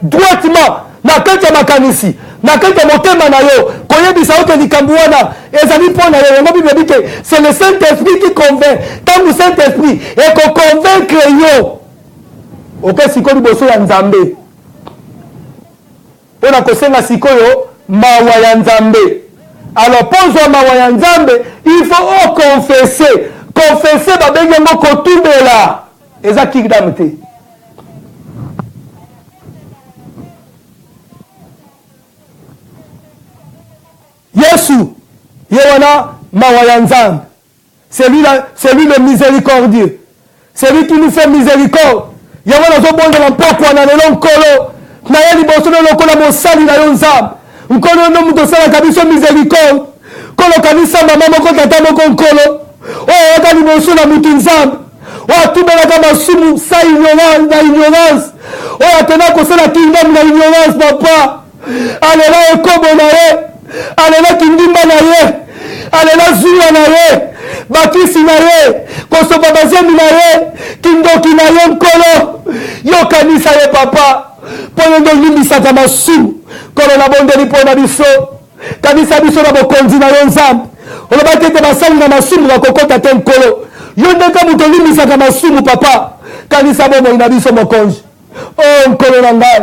droitement na kati ya makanisi na kati ya motema na yo koyebisa ote likambo wana ezali mpo na yo yango bible ebi ke c'est le Saint-Esprit qui convainc ntango Saint-Esprit ekoconvaincre yo oke sikoyo liboso ya nzambe mpo na kosenga sikoyo mawa ya nzambe alors mpo zwa mawa ya nzambe il faut confesse babengi yango kotumbela eza kingdom te Yesu ye wana mawa ya nzambe c'est lui le miséricordieux c'est lui qui nous fait miséricorde yango nazobondela mpoko wana lelo nkolo na ye liboso na lokola mosali na yo nzambe nkolo no moto osalaka biso miséricorde kolokanisa mama moko tata moko nkolo oyo oyaka liboso na motu nzambe oyo atumbelaka masumu sa na ignorance oyo atenda kosala kingdom na ignorance papa alela ekobo na ye alela kindimba na ye alela zuwa na ye bakisi na ye kosopa bazembi na ye kindoki na ye nkolo yokanisa ye papa mpo yo nde olimbisaka masumu kolo na bondeli mpo na biso kanisa biso na bokonzi na yo nzambe olobaki ete basali na masumu bakokota te nkolo yo ndeka moto olimbisaka masumu papa kanisa bomoi na biso mokonzi o nkolo na ngai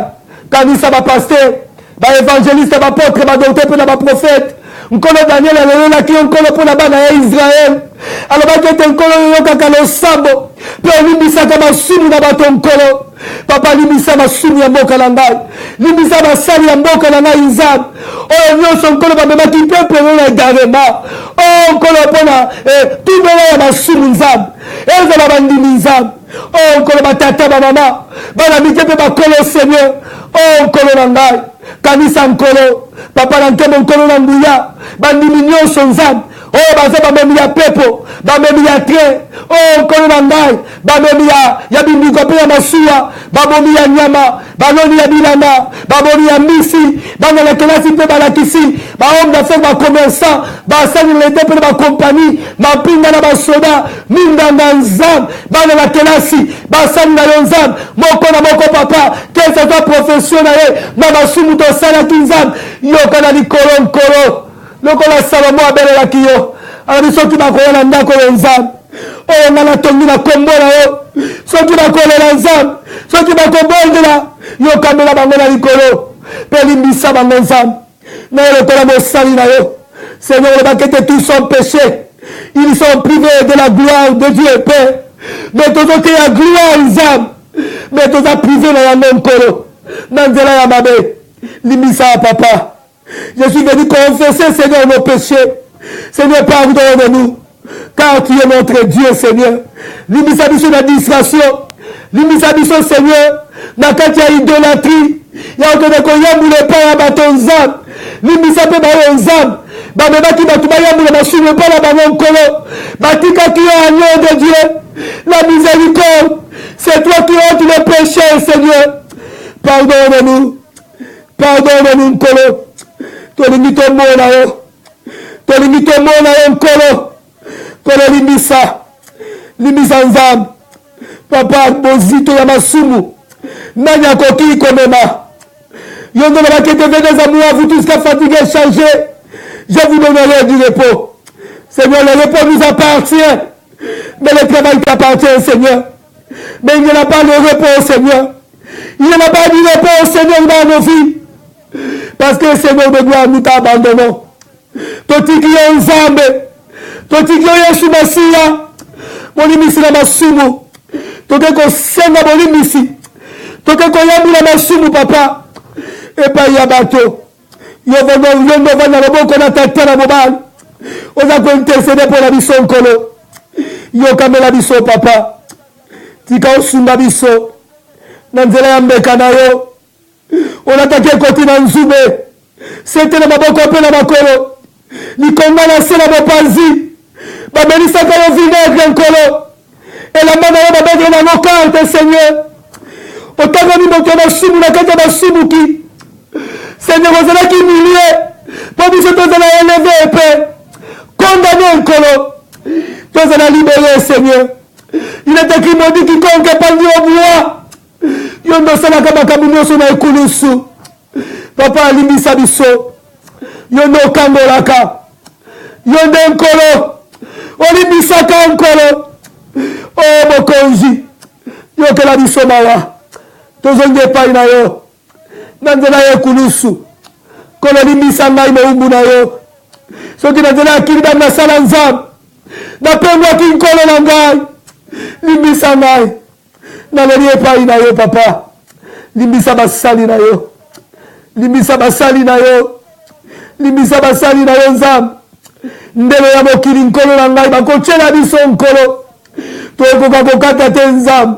kanisa bapaster baevangeliste bapotre badokter mpe na baprofete nkolo daniel alelelaki yo nkolo mpo na bana ya israele alobaki ete nkolo yoyokaka losambo mpe olimbisaka masumu na bato nkolo papa limbisa masumu ya mboka na ngai limbisa basali ya mboka na ngai nzambe oyo nyonso nkolo bamemaki peple no na egarema o nkolo mpona tubela ya masumu nzambe ezala bandimi nzambe o nkolo batata bamama bana mike mpe bakolo seigneur o nkolo na ngai kanisa nkolo papa na nkembo nkolo na nguya bandimi nyonso nzambe oyo baza bamemi ya pepo bamemi ya train oyo nkolo na ngai bamemi ya bimbiko mpe ya masuwa babomi ya nyama banoni ya bilanga babomi ya mbisi bana na kelasi mpe balakisi bahomme d'affaires bacommerçant basalilete mpe na bakompani mapinga na basoda mindanga nzambe bana na kelasi basali na yo nzambe moko na moko papa kese aza profession na ye na masumu tosalaki nzambe yoka na likolo nkolo lokola salomo abelelaki yo alabi soki bakoya na ndako yo nzambe oyo nga natongi na kombo na yo soki bakolela nzambe soki bakobondela yokambela bango na likolo mpe limbisa bango nzambe na yo lokola mosali na yo seigneur olobaki ete tous sont péchés ils sont privés de la gloire de Dieu Père mais tozokeya gloire nzambe mais toza privé na yango nkolo na nzela ya mabe limbisa ya papa. Je suis venu confesser, Seigneur, nos péchés. Seigneur, pardonne-nous. Car tu es notre Dieu, Seigneur. Limbisa biso na distraction. Limbisa biso, Seigneur. Na kati ya idolâtrie. Ya okende koyambula epai ya bato nzambe. Limbisa mpe bayo nzambe. Bamemaki bato bayambula masumu epai na bango nkolo. Batikaki yo agneau de Dieu. La miséricorde. C'est toi qui ôtes le péché, Seigneur. Pardonne-nous. Pardonne-nous, nkolo. Tolingi tomona yo. Tolingi tomona yo nkolo. Nkolo limbisa. Limbisa nzambe. Papa bozito ya masumu. Nani akoki komema. Yo ndo la kete venez à moi, vous tous qui fatigués, chargés. Je vous donnerai du repos. Seigneur, le repos nous appartient. Mais le travail t'appartient, Seigneur. Mais il n'y a pas de repos, Seigneur. Il n'y a pas de repos, Seigneur, dans nos vies. Parce que le Seigneur de gloire nous t'a abandonné. Totiki yo nzambe. Totiki yo Yesu Masiya. Molimisi na masumu. Toke ko senga molimisi. Toke ko yambula masumu papa. Epai ya bato. Yo vono vana loboko na tata na mobali. Oza ko intercéder pour la biso nkolo. Yo kamela biso papa. tika osunga biso na nzela ya mbeka na yo onataki ekoti na nzube sete na maboko mpe na makolo likonga na se na mopanzi babelisaka yo vinaigre nkolo elamba na yo babengeli nango karte seigneur otangami moto ya masumu na kati ya masumuki seigneur ozalaki milie mpo biso tozala eleve epe condamné nkolo tozala libere seigneur il est écrit maudit quiconque épandit au bois yo ndo osalaka makambo nyonso na ekulusu papa alimbisa biso yo ndo okangolaka yo nde nkolo olimbisaka nkolo o mokonzi yokela biso mawa tozongi epai na yo na nzela ya ekulusu nkolo olimbisa ngai mowumbu na yo soki na nzela ya kingdom nasala nzambe napengwaki nkolo na ngai limbisa ngai naleli epai na yo papa limbisa basali na yo limbisa basali na yo limbisa basali na yo nzambe ndelo ya mokili nkolo na ngai bakotyela biso nkolo tokoka kokata te nzambe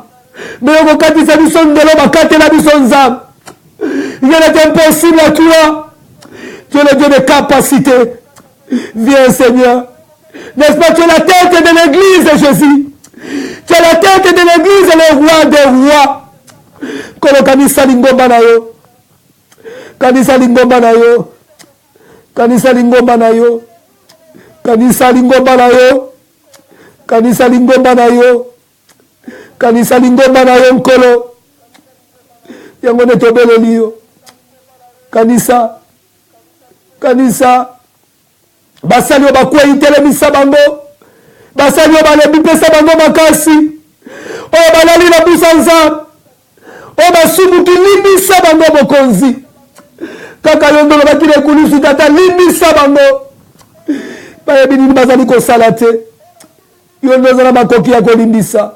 me okokatisa biso ndelo bakatela biso nzambe il est impossible à toi tu es le Dieu de capacité viens Seigneur n'est-ce pas tu es la tête de l'église Jésus tu es la tête de l'église le roi des rois kolo kanisa lingomba na yo kanisa lingomba na yo kanisa lingomba na yo kanisa lingomba na yo kanisa lingomba na yo kanisa lingomba na yo nkolo yango nde tobeleli yo kanisa kanisa basali oyo bakwei telemisa bango basali oyo balembi pesa bango makasi oyo balali na busa nzambe oyo basumuki limbisa bango mokonzi kaka yo ndo lobaki na ekulusu tata limbisa bango bayebi nini bazali kosala te yo ndo ozala makoki ya kolimbisa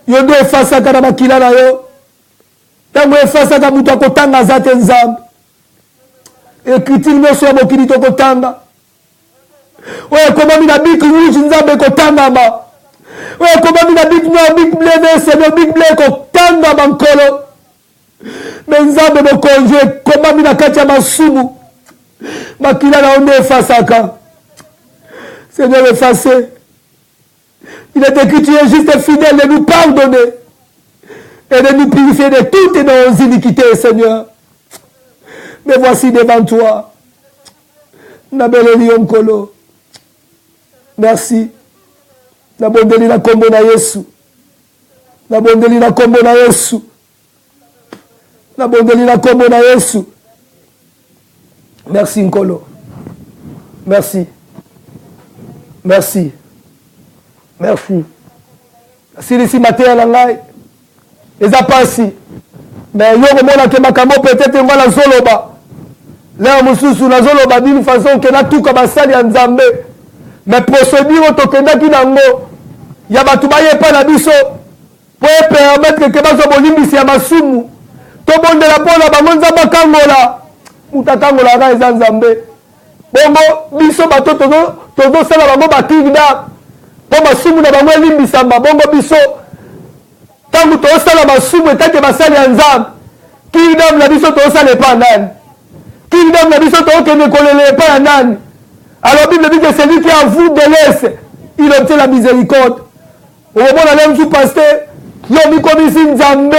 yo ndo efasaka na makila na yo ntango efasaka moto akotanga aza te nzambe ekritile nyonso ya mokili tokotanga oyo ekomami na bik rouge nzambe ekotangama oyo ekomami na bik noir bik ble veseno bik ble ekotangama nkolo me nzambe mokonzi ekomami na kati ya masumu makila na yo nde efasaka Seigneur effacé il est écrit tu es juste fidèle de nous pardonner et de nous purifier de toutes nos iniquités Seigneur mais voici devant toi nabeleli yo nkolo merci nabondeli na kombo na Yesu nabondeli na kombo na Yesu nabondeli na kombo na Yesu merci nkolo merci merci merci silisi mateya na ngai eza pasi mais yo komona ke makambo peut-être nga nazoloba leo mosusu nazoloba d'une façon ke natuka basali ya nzambe mais procédure tokendaki nango ya bato bayepa na biso po epermettre ke bazwa bolimbisi ya masumu tobondela mpona bango nzambe akangola mutu akangolaka eza nzambe bongo biso bato tozosala bango bakingdom mpo masumu na bango elimbisama bongo biso ntango tozosala masumu etake basali ya nzambe kingdom na biso tozosala epa ya nani kingdom na biso tokende kolela epa ya nani alors bible dit que celui qui a vous de l'Est il obtient la miséricorde omona le msu pasteur yo mikomisi nzambe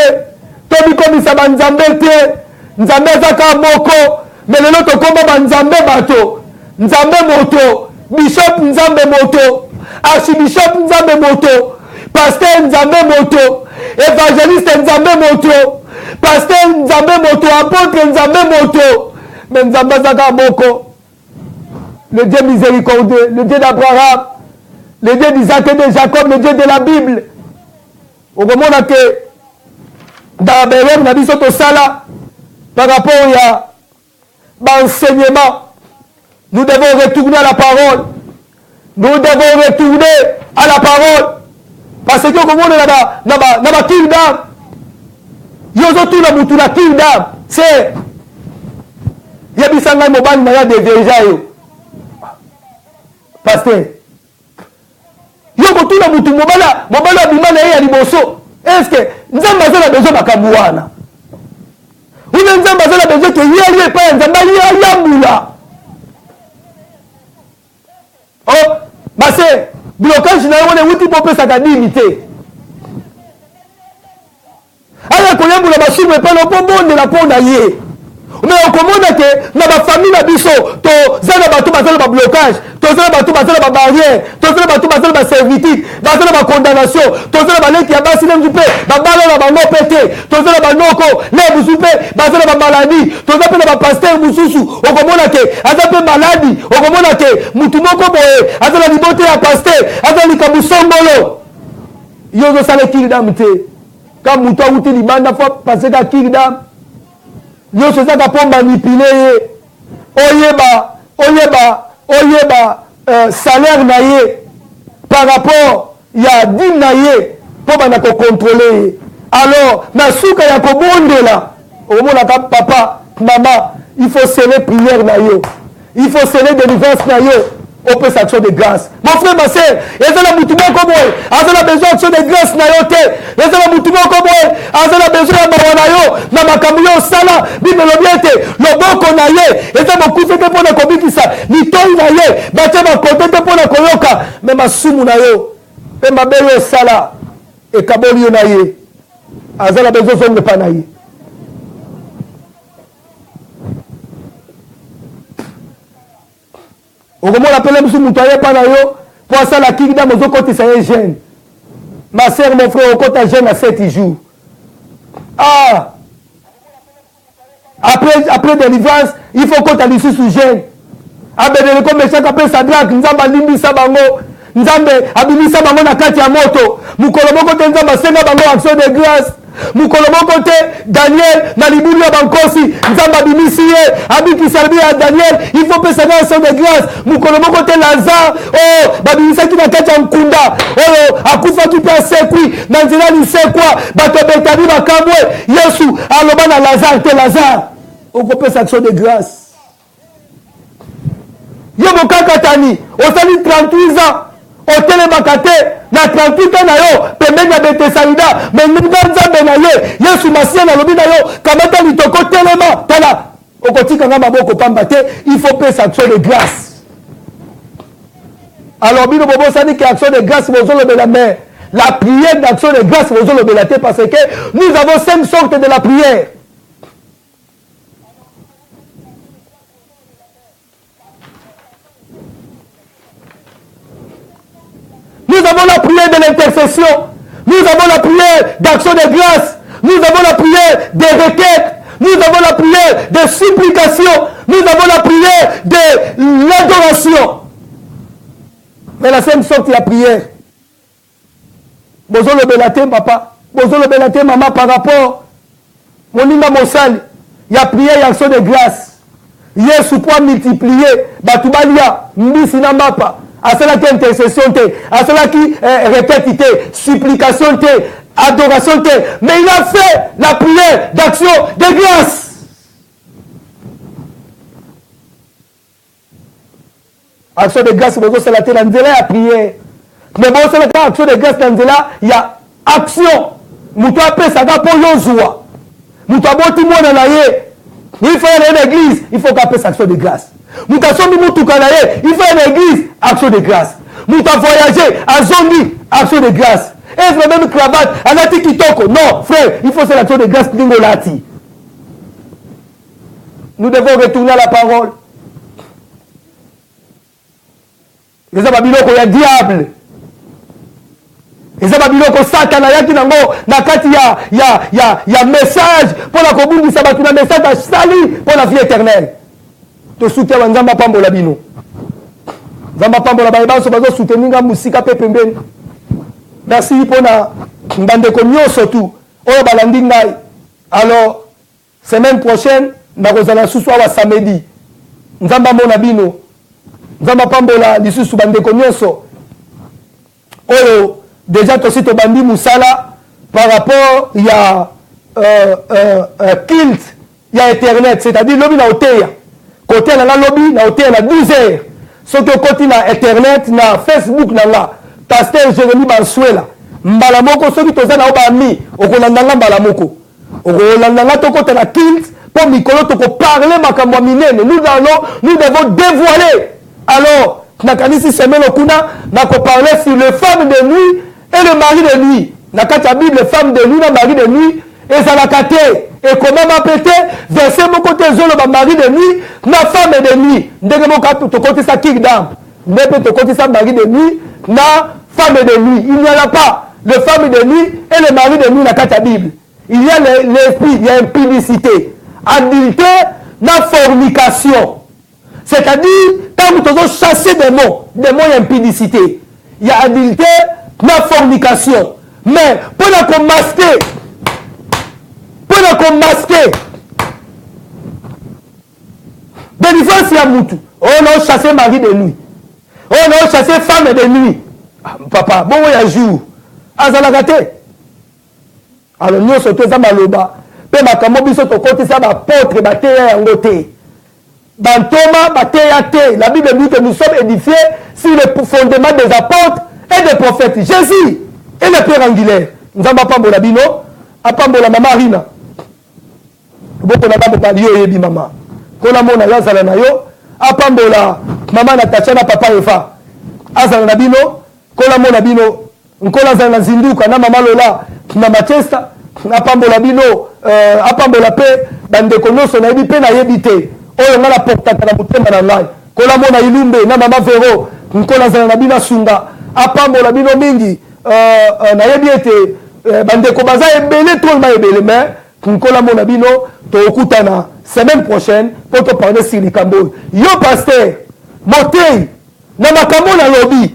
to mikomisa banzambe te nzambe azaka moko me lelo tokoma banzambe bato nzambe moto bishop nzambe moto archibishop nzambe moto pasteur nzambe moto évangéliste nzambe moto pasteur nzambe moto apôtre nzambe moto me nzambe azaka moko le Dieu miséricordieux, le Dieu d'Abraham, le Dieu d'Isaac et de Jacob, le Dieu de la Bible. Au moment que dans Béron, on a dit tout ça par rapport à l'enseignement, nous devons retourner à la parole. Nous devons retourner à la parole. Parce que au moment de la kingdom, yozo tout la moutou la kingdom, c'est yabisanga mobile maya de vérité. Pasteur, yo ko okotuna mutu mobala abima na ye ya liboso eske nzambe aza na besoin makambo wana ube nzambe aza na besoin ke ye ali epai ya nzambe ali ayambula oh base blocage na ye wana ewuti mpo opesaka dimi te aya koyambula basumu epai na mpo bondela mpo na ye mais okomona ke na bafamille na biso toza na bato baza na bablocage toza na bato baza na babarrière toza na bato baza na baservitude baza na bacondamnation toza na baleki ya basi le mosu mpe babala na bango mpe te toza na banoko le mosu mpe baza na bamaladi toza mpe na bapaster mosusu okomona ke aza mpe maladi okomona ke mutu moko boye aza na libote ya paster aza na likambo songolo yo ozosala kingdom te ka mutu awuti libanda fo paseka kingdom nyonso ezaka mpo manipule ye oyeba salaire na ye par rapport ya dime na ye mpo banda kokontrole ye alors na suka ya kobondela omonaka papa mama il faut sceller prière na yo il faut sceller délivrance na yo opesa action de grâce mon frère ma sœur eza na mutu moko boye aza na besoin action de grâce na yo te eza na mutu moko boye aza na besoin ya mawa na yo na makambo yo osala bible elobi ete loboko na ye eza mokufi te mpo na kobikisa litoi na ye batie bakote te mpo na koyoka me masumu na yo mpe mabe yo esala ekaboli yo na ye aza na besoin ozonga epa na ye okomona pele mosu mutu aye epa na yo mpo asala kingdom ozokotisa ye jeune ma sœur mon frère okota jeune à 7 jours après délivrance il faut kota lisusu jeune abedele ko meshaka mpe sadrak nzambe alimbisa bango nzambe abimisa bango na kati ya moto mokolo moko te nzambe asenga bango action de grâce mokolo moko te daniel na libulu ya bankosi nzambe abimisi ye abikisa libi ya daniel il faut pesanga action de grâce mokolo moko te lazare oyo babimisaki na kati ya nkunda oyo akufaki mpe asekwi na nzela lisekwa bato betani bakambwe yesu aloba na lazare te lazare okopesa action de grâce yo mokakatani osali 38 ans otelemaka te na 38 ans na yo pembeni ya betesaida me nga nzambe na ye yesu masiya nalobi na yo kamata litoko telema tala okotikanga maboko pamba te il faut pesa action de grâce alors bino bobosani ke action de grâce bozolobela mais la prière d'action de grâce bozolobela te parce que nous avons 5 sortes de la prière nous avons la prière de l'intercession, nous avons la prière d'action de grâce, nous avons la prière de requête, nous avons la prière de supplication, nous avons la prière de l'adoration. Mais la seule sorte de la prière, bozo le belate papa, bozo le belate maman par rapport moninga mosali, il y a prière et action de grâce. Yesu pour multiplier, batubalia, mbisi na mapa. Asalaki intercession te, asalaki requête te, supplication te, adoration te, mais il a fait la prière d'action de grâce. Action de grâce, vous avez la nzela ya prière. Mais bon, c'est la action de grâce dans nzela, il y a action. Mutu apesaka po yozwa. Mutu aboti mwana na ye. Il faut aller à l'église, il faut qu'appelle action de grâce. Mutasomi mutuka na ye, il faut une église, action de grâce. Muta voyager, azongi, action de grâce. Est-ce même cravate, anati kitoko? Non, frère, il faut faire l'action de grâce lati. Nous devons retourner à la parole. Les ababiloko ya diable. Les ababiloko satana yaki nango na kati ya message pour la kobundisa batu na message ya sali pour la vie éternelle. To soutien nzamba pambola bino nzamba pambola bayebanso bazo soutenir musika pe pembeni merci pona mbandeko nyonso tu oyo balandi ngai alors semaine prochaine nakozala susu awa samedi nzamba mona bino nzamba pambola lisusu bandeko nyonso oyo déjà tosi tobandi musala par rapport ya culte ya internet c'est-à-dire lobi na oteya côté na lobby na hôtel à 12 heures. Ce que côté na internet na Facebook na là pasteur Jérémy Bansuela mbala moko soki toza na obami okolandanga mbala moko okolandanga tokota na kilt pour mikolo toko parler makambo minene nous devons dévoiler alors nakanisi semaine okuna nako parler sur les femmes de nuit et le mari de nuit nakati ya Bible femme de nuit na mari de nuit ezalaka te et comment m'appeler verset moko te ezoloba mari de nuit na femme de nuit ndenge moko tokotisa kingdom ndenge tokotisa mari de nuit na femme de nuit. Il n'y en a pas de femme de nuit et le mari de nuit dans la Bible. Il y a l'esprit, il y a impudicité, adultère, la fornication. C'est-à-dire, quand vous avez chassé des mots, il y a impudicité. Il y a adultère, la fornication. Mais pour la masquer, délivrance il y a moutou. On a chassé mari de nuit. On a chassé femme de nuit. Ah, papa, bon, il y a jour. Azalaka te. Alors, nous sommes tous à Maloba. Pe makambo biso to côté ça ba porte ba te yango te. Bantoma ba te ya te. La Bible dit que nous sommes édifiés sur le fondement des apôtres et des prophètes. Jésus et le Père angulaire. Nous avons pas la bino, apambola mama Rina. Boko na ba palio yebi mama. Kona mona yazala na yo, apambola mama Natacha na papa Eva. Azala na bino, kola mona bino, nkola za na zinduka na mama Lola na Manchester, apambola bino, apambola pe bandeko nyonso na yebi pe na yebi te. Oyo ngala portaka na mutema na ngai. Kola mona Ilumbe na mama Vero, nkola za na bina sunga, apambola bino mingi, na yebi ete bandeko baza ebele trop ma ebele mais nkola mona bino to okutana semaine prochaine pour te parler sur likambo. Yo pasteur, motei na makambo na lobi.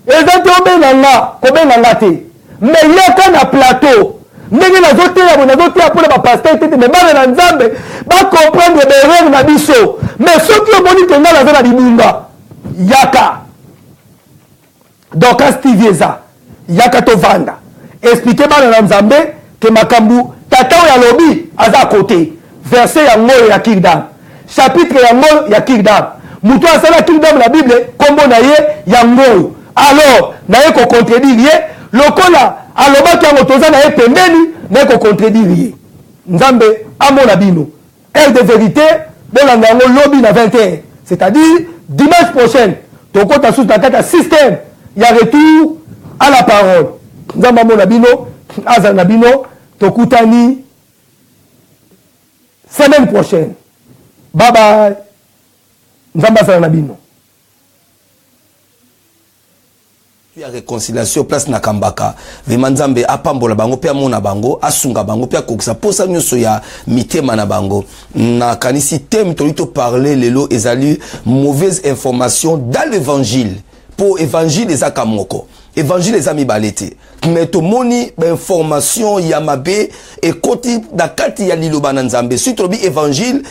Ezate obenanga, kobenanga te. Mais yaka na plateau. Ndenge nazoteya bo nazoteya pour ba pasteur tete mais bana na Nzambe ba comprendre be erreur na biso. Mais soki omoni ke ngala za na libunga. Yaka. Donc astivieza. Yaka to vanda. Expliquez bana na Nzambe ke makambu tata ya lobi aza côté. Verset ya ngoyo ya Kingdom. Chapitre ya ngoyo ya Kingdom. Mutu asala Kingdom la Bible kombo na ye ya ngoyo. Alors, na ye ko contredire ye, lokola alobaki yango toza na ye pembeni, na ye ko contredire ye. Nzambe amona bino. Heure de vérité, bolanda yango lobi na 21. C'est-à-dire dimanche prochain, tokota sous ta kata système, ya retour à la parole. Nzambe amona bino, azala na bino, tokutani semaine prochaine. Bye bye. Nzambe azala na bino.
Ya réconciliation place na kambaka Vimanzambe apambola bango pe amona bango asunga bango pe akokisa posa nyoso ya mitema na bango na kanisi thème tolito parler lelo ezali mauvaise information dans l'évangile pour évangile ezaka moko évangile ezami balete mais to moni ba information ya mabe et koti da kati ya liloba na Nzambe si to bi évangile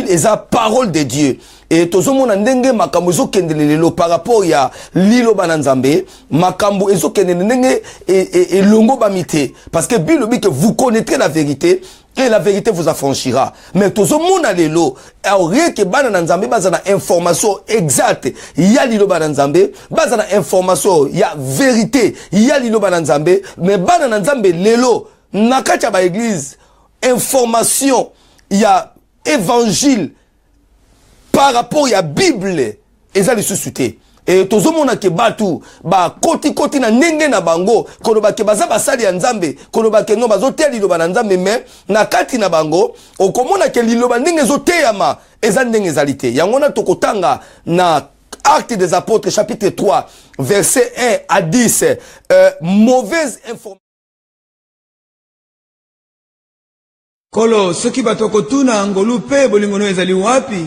eza parole de Dieu. Et tozomona ndenge makambo ezokendele lelo par rapport ya liloba na Nzambe makambo ezokendele ndenge et longo bamite parce que Bible dit que vous connaîtrez la vérité et la vérité vous affranchira. Mais tozomona lelo rien que bana na Nzambe baza na information exacte ya liloba na Nzambe baza na information ya vérité ya liloba na Nzambe mais bana na Nzambe lelo nakati ba église information ya évangile par rapport à la Bible, ils ont les suscité. Et tout le monde qui batu, ba koti na nenge na bango, kono ba ke baza basali ya Nzambe, kono ba ke no bazote liloba na Nzambe mais na kati na bango, okomona ke liloba ndenge zoteyama, eza ndenge ezalite. Yango na tokotanga na Actes des Apôtres chapitre 3 verset 1 à 10, mauvaise information.
Kolo soki batokotuna ngolu pe bolingono ezali wapi?